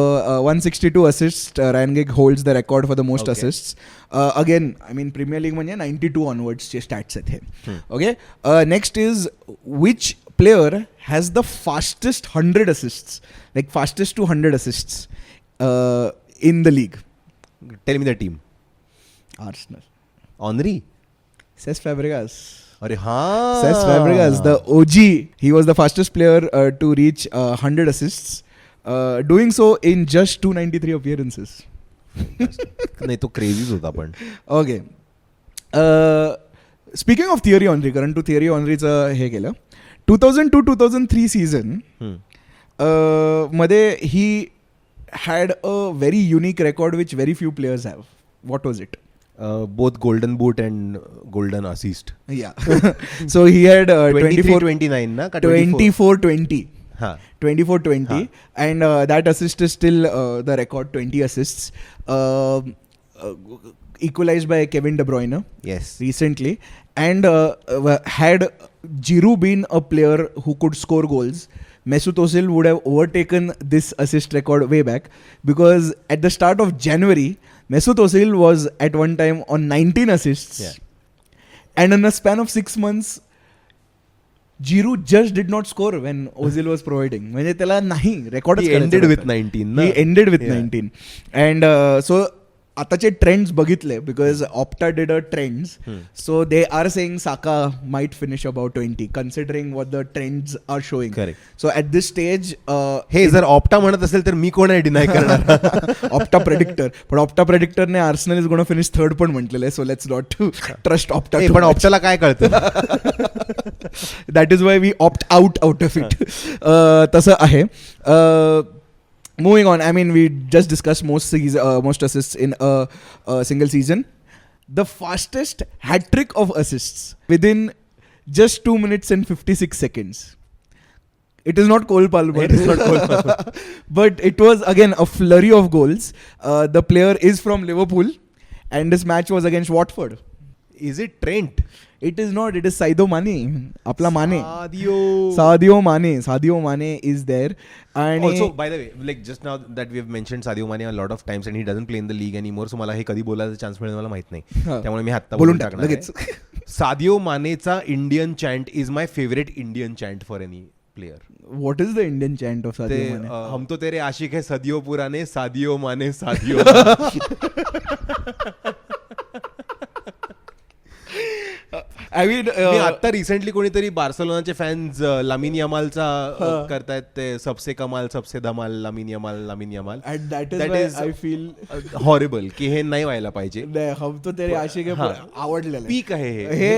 A: 162 assist. रायन गिग holds the record for the most assist. Again I mean Premier League म्हणजे 92 ऑनवर्ड्सचे स्टॅट्स आहेत हे. Okay, next is which player has the fastest 100 assists, like fastest to 100 assists in the league.
B: Tell me the team.
A: Arsenal.
B: Henry.
A: Cesc Fabregas.
B: अरे हा,
A: Cesc Fabregas, the OG. He was the fastest player to reach 100 assists, doing so in just 293 appearances.
B: नाही तो क्रेझीच होता पण.
A: Okay. Speaking of Thierry Henry, कारण तू Thierry Henryचं हे केलं. 2002-2003 season मध्ये he had a very unique record which very few players have. What was it?
B: Both golden boot and golden assist.
A: Yeah. So he had
B: 24-29 na?
A: 24-20.
B: 24-20.
A: And that assist is still the record, 20 assists. Equalized by Kevin De Bruyne.
B: Yes.
A: Recently. And had Giroud been a player who could score goals, Mesut Ozil would have overtaken this assist record way back, because at the start of January Mesut Ozil was at one time on 19 assists. And in a span of 6 months Giroud just did not score when Ozil was providing. म्हणजे त्याला नाही record.
B: He ended with 19.
A: He ended with 19. And so आताचे trends बघितले, because Opta did a trends, so they are saying Saka might finish about 20 considering what the trends are showing.
B: Correct.
A: So at this stage
B: हे जर ऑप्टा म्हणत असेल तर मी कोण आहे deny करणार.
A: ऑप्टा प्रेडिक्टर, पण ऑप्टा प्रेडिक्टरने Arsenal is gonna finish third पण म्हटलेलं आहे. So let's not trust Opta.
B: पण ऑप्टाला काय कळतं.
A: That is why we opt out of it. तसं आहे. Moving on, I mean, we just discussed most assists in a single season. The fastest hat trick of assists within just 2 minutes and 56 seconds. It is not Cole Palmer.
B: It is not Cole Palmer.
A: But it was again a flurry of goals. The player is from Liverpool, and this match was against Watford.
B: Is it Trent?
A: It is not. It is Sadio Mané. Apla Mané. Sadio Mané is there. And
B: also, by the way, like just now that we have mentioned Sadio Mané a lot of times and he doesn't play in the league anymore. So मला हे कधी बोलायचा chance मिळेल मला माहित नाही. त्यामुळे मी आता बोलून टाकणार. Sadio Manéचा Indian chant is my favorite Indian chant for any player.
A: What is the Indian chant of Sadio Mane?
B: हम तो तेरे आशिक है सदियो पुराने, Sadio Mane Sadio.
A: I mean
B: आता रिसेंटली कोणीतरी बार्सलोनाचे फॅन्स लामिन यमालचा करतायत ते सबसे कमाल सबसे धमाल Lamine Yamal.
A: That is I feel
B: horrible की हे नाही व्हायला पाहिजे.
A: हम तो तेरे आशिक है आवडलेलं
B: पीक आहे
A: हे.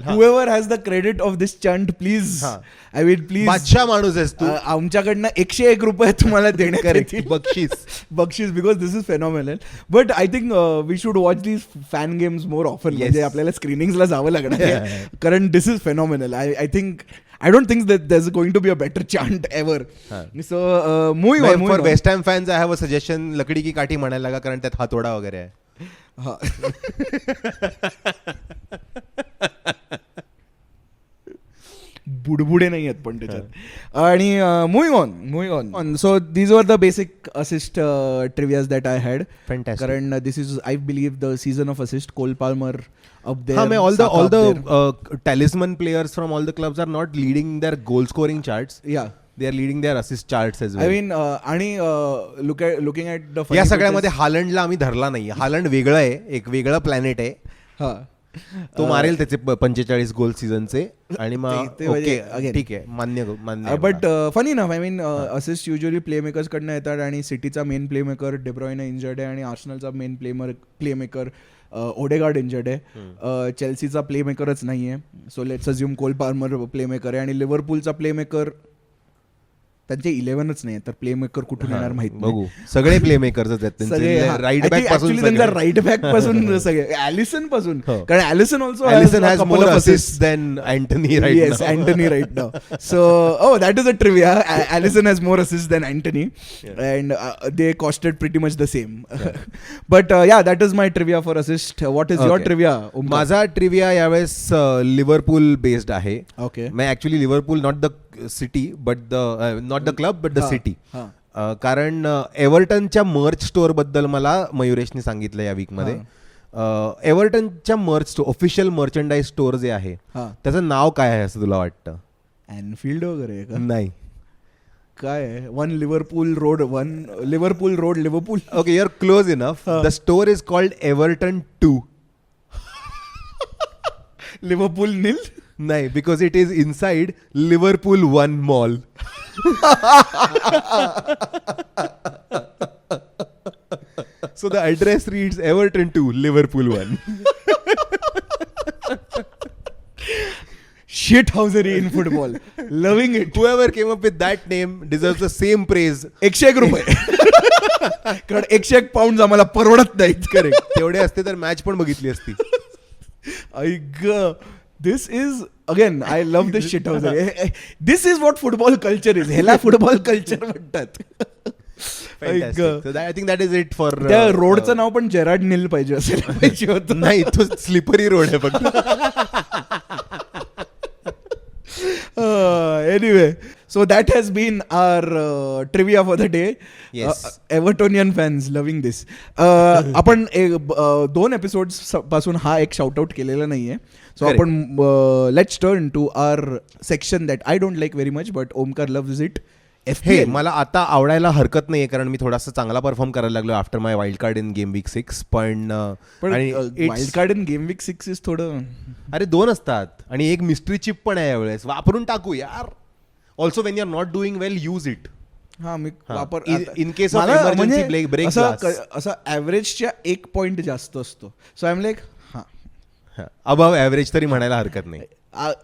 A: whoever has the credit of this chant, please, I mean please,
B: बादशाह माणूस आहेस तू.
A: आमच्याकडनं 101 रुपये तुम्हाला देण्यात येतील बक्षीस, because this is phenomenal. But I think we should watch these fan games more often. म्हणजे आपल्याला स्क्रीनिंग्सला जावं लागणार कारण this is phenomenal. I think I don't think that there's going to be a better chant ever. So moving on.
B: For West Ham fans, I have a suggestion. लकडी की काठी म्हणायला लागा कारण त्यात हातोडा वगैरे आहे.
A: बुडबुडे नाही आहेत पण त्याच्यात. आणि moving on so these were the basic assist trivias that I had. कारण this is I believe the season of assist. Cole Palmer up there.
B: All the talisman players from all the clubs are not leading their goal scoring charts.
A: Yeah.
B: They are leading their assist charts as well.
A: I mean आणि looking at the
B: या सगळ्यामध्ये हालंडला आम्ही धरला नाही. हालंड वेगळं आहे, एक वेगळं प्लॅनेट आहे. तो मारेल त्याचे 45 गोल सीझनचे आणि मग ओके ठीक आहे मान्य.
A: बट फनी ना, I mean assist usually play makers कडनं येतात आणि सिटीचा main play maker De Bruyne injured आहे आणि आर्सेनलचा main play maker Odegaard injured आहे. चेल्सीचा प्ले मेकरच नाही आहे. So let's assume Cole Palmer play maker आहे आणि लिव्हरपूलचा प्ले मेकर त्यांचे 11च नाही तर प्ले मेकर कुठून येणार माहित
B: बघू. सगळे प्ले मेकर्स आहेत राईट बॅक
A: पासून सगळे ॲलिसन पासून. कारण Alisson also
B: has more assist than Antony
A: right now. So that is a trivia. Alisson has more assist than Antony and they costed pretty much the same. But yeah that is my trivia for assist. What is your trivia?
B: माझा trivia यावेळेस Liverpool based आहे.
A: Okay.
B: Actually Liverpool not the city but not the club but the city. कारण एव्हर्टनच्या मर्च store बद्दल मला मयुरेशने सांगितलं या weak मध्ये. एव्हर्टनच्या मर्च स्टोअर ऑफिशियल मर्चंडाईज स्टोअर जे आहे त्याचं नाव काय आहे असं तुला वाटतं?
A: एनफिल्ड वगैरे का?
B: नाही.
A: काय आहे? One Liverpool road Liverpool.
B: Okay, you are close enough. The store is called Everton 2.
A: Liverpool Neil?
B: नाही, because it is inside Liverpool 1 mall. So the address reads Everton 2, Liverpool 1.
A: Shithousery in football. Loving it.
B: Whoever came up with that name deserves the same praise.
A: 101 रुपये. कारण 101 pound आम्हाला परवडत नाहीत.
B: Correct. तेवढे असते तर match पण बघितली असती.
A: This is, again, I love this shit house. This is what football culture is. ह्याला फुटबॉल कल्चर म्हणतात.
B: So I think that is it for.
A: त्या रोडचं नाव पण जेरार्ड नील पाहिजे असेल पाहिजे होतं.
B: नाही, तो स्लिपरी रोड आहे फक्त.
A: Anyway, so that has been our trivia for the day.
B: Yes.
A: Evertonian fans loving this. आपण 2 एपिसोड्स पासून हा एक शाउट आउट केलेला नाहीये. सो आपण let's turn to our section that I don't like very much but Omkar loves it.
B: हे मला आता आवडायला हरकत नाहीये कारण मी थोडासा चांगला परफॉर्म करायला लागलो after my wild card in game week 6. पण
A: wild card in game week 6 is थोडं.
B: अरे 2 असतात आणि एक मिस्ट्री चिप पण आहे यावेळेस. वापरून टाकू यार. Also when you are not doing well use it.
A: हा मी वापर
B: in case of emergency break
A: असं ॲव्हरेजच्या 1 पॉईंट जास्त असतो. So I am like
B: above average तरी म्हणायला हरकत नाही.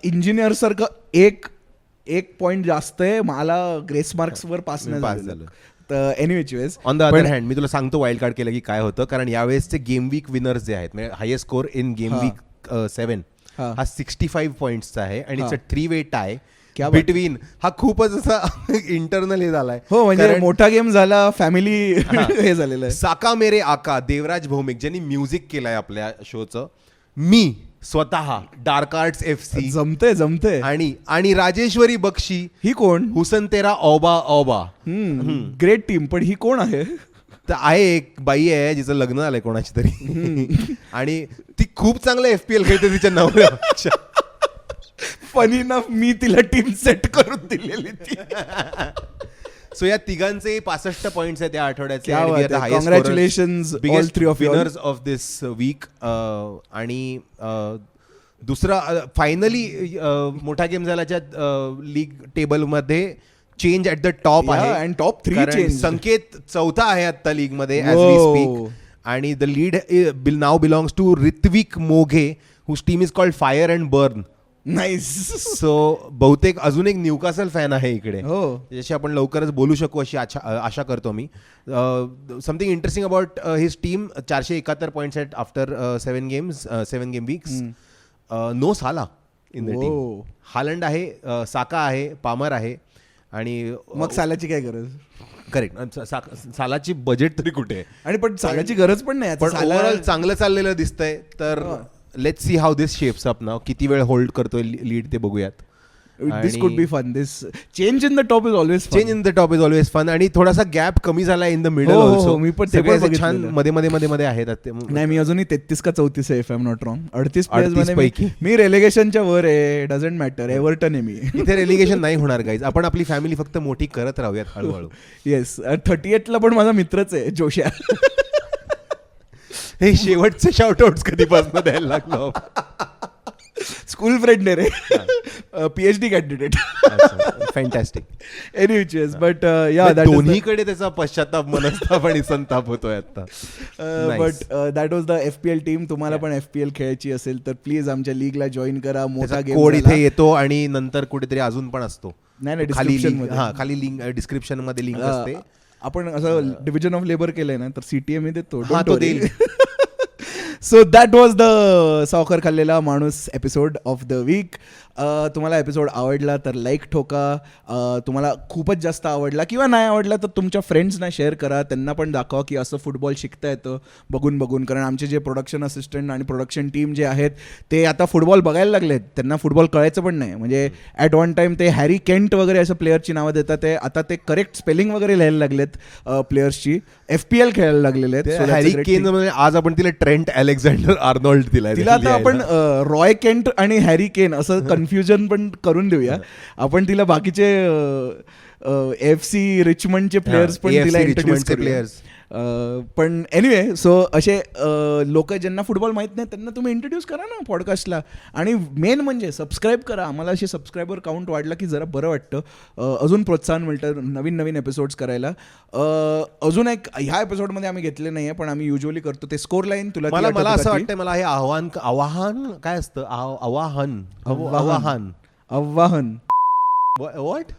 A: इंजिनियर सारखं एक पॉईंट जास्त आहे. मला ग्रेस मार्क्स वर पास झालं. तर anyways
B: on the other hand मी तुला सांगतो वाईल्ड कार्ड केलं की काय होतं. कारण यावेळेसचे गेम वीक विनर्स जे आहेत म्हणजे highest score in game week 7 हा 65 पॉईंट्सचा आहे आणि it's a 3-way tie between. हा खूपच असा इंटरनल हे झालाय.
A: हो, म्हणजे मोठा गेम झाला. फॅमिली हे झालेलं आहे.
B: साका मेरे आका देवराज भौमिक ज्यांनी म्युझिक केलंय आपल्या शोचं. मी स्वतः डार्क आर्ट्स FC
A: जमते
B: आणि राजेश्वरी बक्षी.
A: ही कोण?
B: हुसन तेरा औबा.
A: Great team. पण ही कोण आहे?
B: तर आहे एक बाई आहे जिचं लग्न झालंय कोणाची तरी आणि ती खूप चांगलं FPL खेळते तिच्या नवऱ्यापेक्षा.
A: फनी ना मी तिला टीम सेट करून दिलेली ती.
B: सो या तिघांचे 65 पॉइंट्स आहेत या आठवड्याचे.
A: Congratulations all three of
B: winners of this week. आणि दुसरा फायनली मोठा गेम झाल्याच्या लीग टेबलमध्ये चेंज ॲट द टॉप आहे.
A: And top 3 change.
B: संकेत चौथा आहे आता लीग मध्ये ॲज वी स्पीक. आणि the lead now belongs to Rutvik Moghe whose team is called fire and burn.
A: Nice.
B: So बहुतेक अजून एक न्यूकासल फॅन आहे इकडे,
A: हो,
B: ज्याशी आपण लवकरच बोलू शकू अशी आशा करतो मी. Something interesting about his team. 471 points आहेत after 7 game weeks. No Salah in the team. Haaland आहे, साका आहे, पामर आहे. आणि
A: मग सालाची काय गरज.
B: करेक्ट. सालाची बजेट तरी कुठे आहे.
A: आणि पण सालाची गरज पण नाही.
B: पण ओव्हरऑल चांगलं चाललेलं दिसतंय. तर let's see how this shapes up now. किती वेळ होल्ड करतोय लीड ते बघूयात.
A: This could be fun. This change in the top is always fun.
B: Change in the top is always fun. आणि थोडासा गॅप कमी झाला इन द मिडल ऑल्सो.
A: मी पण ते
B: छान मध्ये आहेत.
A: नाही, मी अजूनही 33 का 34 आहे, if I am not wrong. 38 players मध्ये मी रेलिगेशनच्या वर आहे. Doesn't matter. एव्हर्टन आहे मी.
B: इथे रेलिगेशन नाही होणार गाईज. आपण आपली फॅमिली फक्त मोठी करत राहूयात हळूहळू.
A: येस. 38 ला पण माझा मित्रच आहे, जोशा.
B: हे शेवटचे शाउटआउट्स कधीपासून द्यायला लागलो.
A: स्कूल फ्रेंड आहे रे. PhD candidate.
B: Fantastic.
A: Anyways but या
B: दोन्हीकडे त्याचा पश्चाताप, मनस्ताप आणि संताप होतोय आता.
A: But that was the FPL team. तुम्हाला पण FPL खेळायची असेल तर प्लीज आमच्या लीगला जॉईन करा. मोठा गेम
B: कोड इथे येतो आणि नंतर कुठेतरी अजून पण असतो.
A: नाही,
B: खाली लिंक डिस्क्रिप्शन मध्ये लिंक असते.
A: आपण असं डिव्हिजन ऑफ लेबर केलंय ना, तर CTA मी देतो.
B: तो देईल.
A: So that was the Sakhar Khallela Manus episode of the week. तुम्हाला एपिसोड आवडला तर लाईक ठोका. तुम्हाला खूपच जास्त आवडला किंवा नाही आवडला तर तुमच्या फ्रेंड्सना शेअर करा. त्यांना पण दाखवा की असं फुटबॉल शिकता येतं बघून. कारण आमचे जे प्रोडक्शन असिस्टंट आणि प्रोडक्शन टीम जे आहेत ते आता फुटबॉल बघायला लागलेत. त्यांना फुटबॉल कळायचं पण नाही. म्हणजे ॲट वन टाईम ते हॅरी केंट वगैरे असं प्लेअरची नावं देतात. ते आता ते करेक्ट स्पेलिंग वगैरे लिहायला लागलेत प्लेयर्सची. FPL खेळायला लागलेले आहेत.
B: हॅरी केन आज आपण तिला ट्रेंट अलेक्झांडर आर्नोल्ड दिला.
A: तिला आता आपण रॉय केंट आणि हॅरी केन असं कन्फ्युजन पण करून देऊया. आपण तिला बाकीचे FC रिचमंडचे प्लेयर्स पण तिला इंट्रोड्यूस करूया. पण एनिवे, सो असे लोक ज्यांना फुटबॉल माहीत नाही त्यांना तुम्ही इंट्रोड्यूस करा ना पॉडकास्टला. आणि मेन म्हणजे सबस्क्राईब करा. आम्हाला असे सबस्क्रायबर काउंट वाढला की जरा बरं वाटतं. अजून प्रोत्साहन मिळतं नवीन एपिसोड्स करायला. अजून एक ह्या एपिसोडमध्ये आम्ही घेतले नाही आहे, पण आम्ही युजली करतो ते स्कोर लाईन. तुला
B: मला असं वाटतं, मला हे आव्हान काय असतं? आव्हान व्हॉट?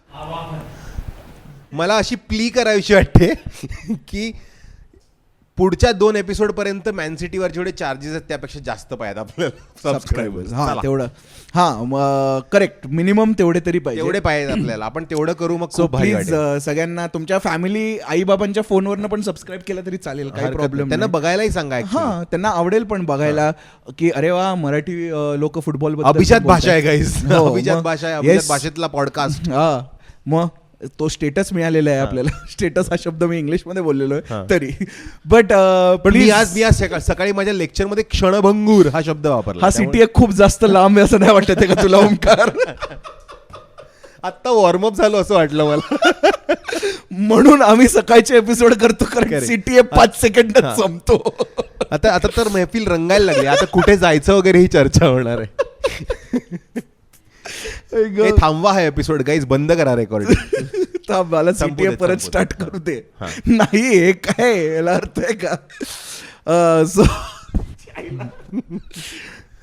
B: मला अशी प्ली करायची वाटते की पुढच्या 2 एपिसोड पर्यंत मॅन सिटीवर जेवढे चार्जेस आहेत त्यापेक्षा जास्त पाहिजे आपल्याला सबस्क्रायबर्स.
A: तेवढं करेक्ट. मिनिमम तेवढे तरी पाहिजे.
B: तेवढे पाहिजे आपल्याला. आपण तेवढं करू. मग
A: सो प्लीज सगळ्यांना तुमच्या फॅमिली आई बाबांच्या फोनवरनं पण सबस्क्राईब केलं तरी चालेल. काही प्रॉब्लेम.
B: त्यांना बघायलाही सांगा.
A: त्यांना आवडेल पण बघायला की अरे वा, मराठी लोक फुटबॉल.
B: अभिजात भाषा आहे गाईज. अभिजात भाषा आहे. अभिजात भाषेतला पॉडकास्ट.
A: मग तो स्टेटस मिळालेला आहे आपल्याला. स्टेटस हा शब्द मी इंग्लिशमध्ये बोललेलो आहे तरी. बट
B: मी आज सकाळी माझ्या लेक्चरमध्ये क्षणभंगूर हा शब्द वापरला.
A: हा CTA खूप जास्त लांब आहे असं नाही वाटत का तुला ओमकार?
B: आत्ता वॉर्मअप झालो असं वाटलं मला.
A: म्हणून आम्ही सकाळचे एपिसोड करतो, कारण CTA 5 सेकंदात संपतो.
B: आता तर महफिल रंगायला लागली. आता कुठे जायचं वगैरे ही चर्चा होणार आहे. थांबवा हा एपिसोड गाईज. बंद करा रेकॉर्ड.
A: मला CTA परत स्टार्ट करू दे. नाही, हे काय याला अर्थ आहे का?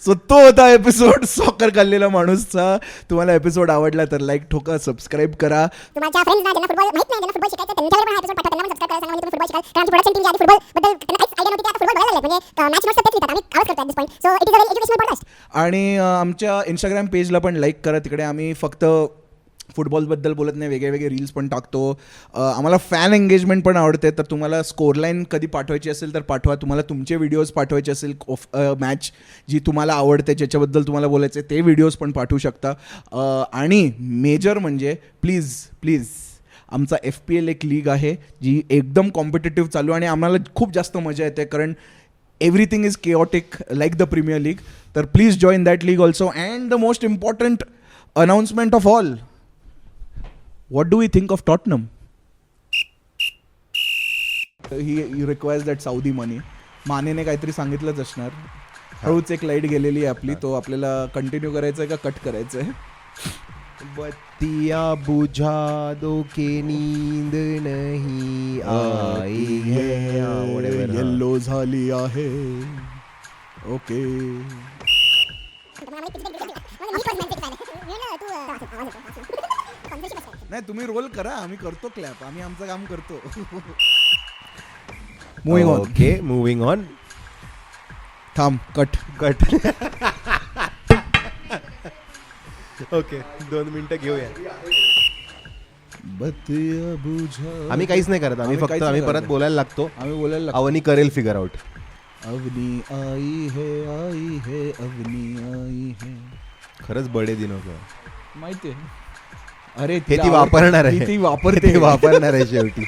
A: सो तो होता एपिसोड सॉकर खाल्लेला माणूसचा. तुम्हाला एपिसोड आवडला तर लाईक ठोका, सबस्क्राईब करा.
C: तुमच्या फ्रेंड्सना ज्यांना फुटबॉल माहित नाही, ज्यांना फुटबॉल शिकायचं त्यांच्यावर पण हा एपिसोड पाठवा. त्यांना पण सबस्क्राईब करा. सांगा तुम्ही फुटबॉल शिकाल. कारण आमची प्रोडक्शन टीम जी आहे फुटबॉल बद्दल त्यांना काहीच आयडिया नव्हती. आता फुटबॉल बघायला लागले. म्हणजे मॅच मस्त तेच लिहितात. आम्ही आवाज करतो at this point. So it is a very educational podcast.
A: आणि आमच्या इंस्टाग्राम पेजला पण लाईक करा. तिकडे आम्ही फक्त फुटबॉलबद्दल बोलत नाही, वेगळे रील्स पण टाकतो. आम्हाला फॅन एंगेजमेंट पण आवडते. तर तुम्हाला स्कोरलाईन कधी पाठवायची असेल तर पाठवा. तुम्हाला तुमचे व्हिडिओज पाठवायचे असेल मॅच जी तुम्हाला आवडते, ज्याच्याबद्दल तुम्हाला बोलायचं आहे, ते व्हिडिओज पण पाठवू शकता. आणि मेजर म्हणजे प्लीज आमचा FPL एक लीग आहे जी एकदम कॉम्पिटेटिव्ह चालू. आणि आम्हाला खूप जास्त मजा येते कारण everything is chaotic like the premier league. तर please join that league also. And the most important, announcement of all. What do we think of Tottenham? He requires that Saudi money. मानेने काहीतरी सांगितलंच असणार. हळूच एक लाईट गेलेली आहे आपली. तो आपल्याला कंटिन्यू करायचं आहे का कट करायचं आहे?
B: बत्तिया बुझा दो के नींद नहीं आई है,
A: येल्लो झाली आहे. ओके. नाही तुम्ही रोल करा, आम्ही करतो क्लॅप, आम्ही आमचं काम करतो. Moving on.
B: Okay, moving on.
A: थांब, कट.
B: ओके, 2 मिनिटं घेऊया.
A: बत्तिया बुझा.
B: आम्ही काहीच नाही करत, आम्ही फक्त आम्ही परत बोलायला लागतो.
A: आम्ही बोलायला
B: अवनी करेल फिगर आउट.
A: अवनी आई है अवनी आई है.
B: खरंच बडे दिन होतं
A: माहितीये. अरे
B: हे ती वापरणार आहे,
A: ती वापरते
B: वापरणार आहे शेवटी.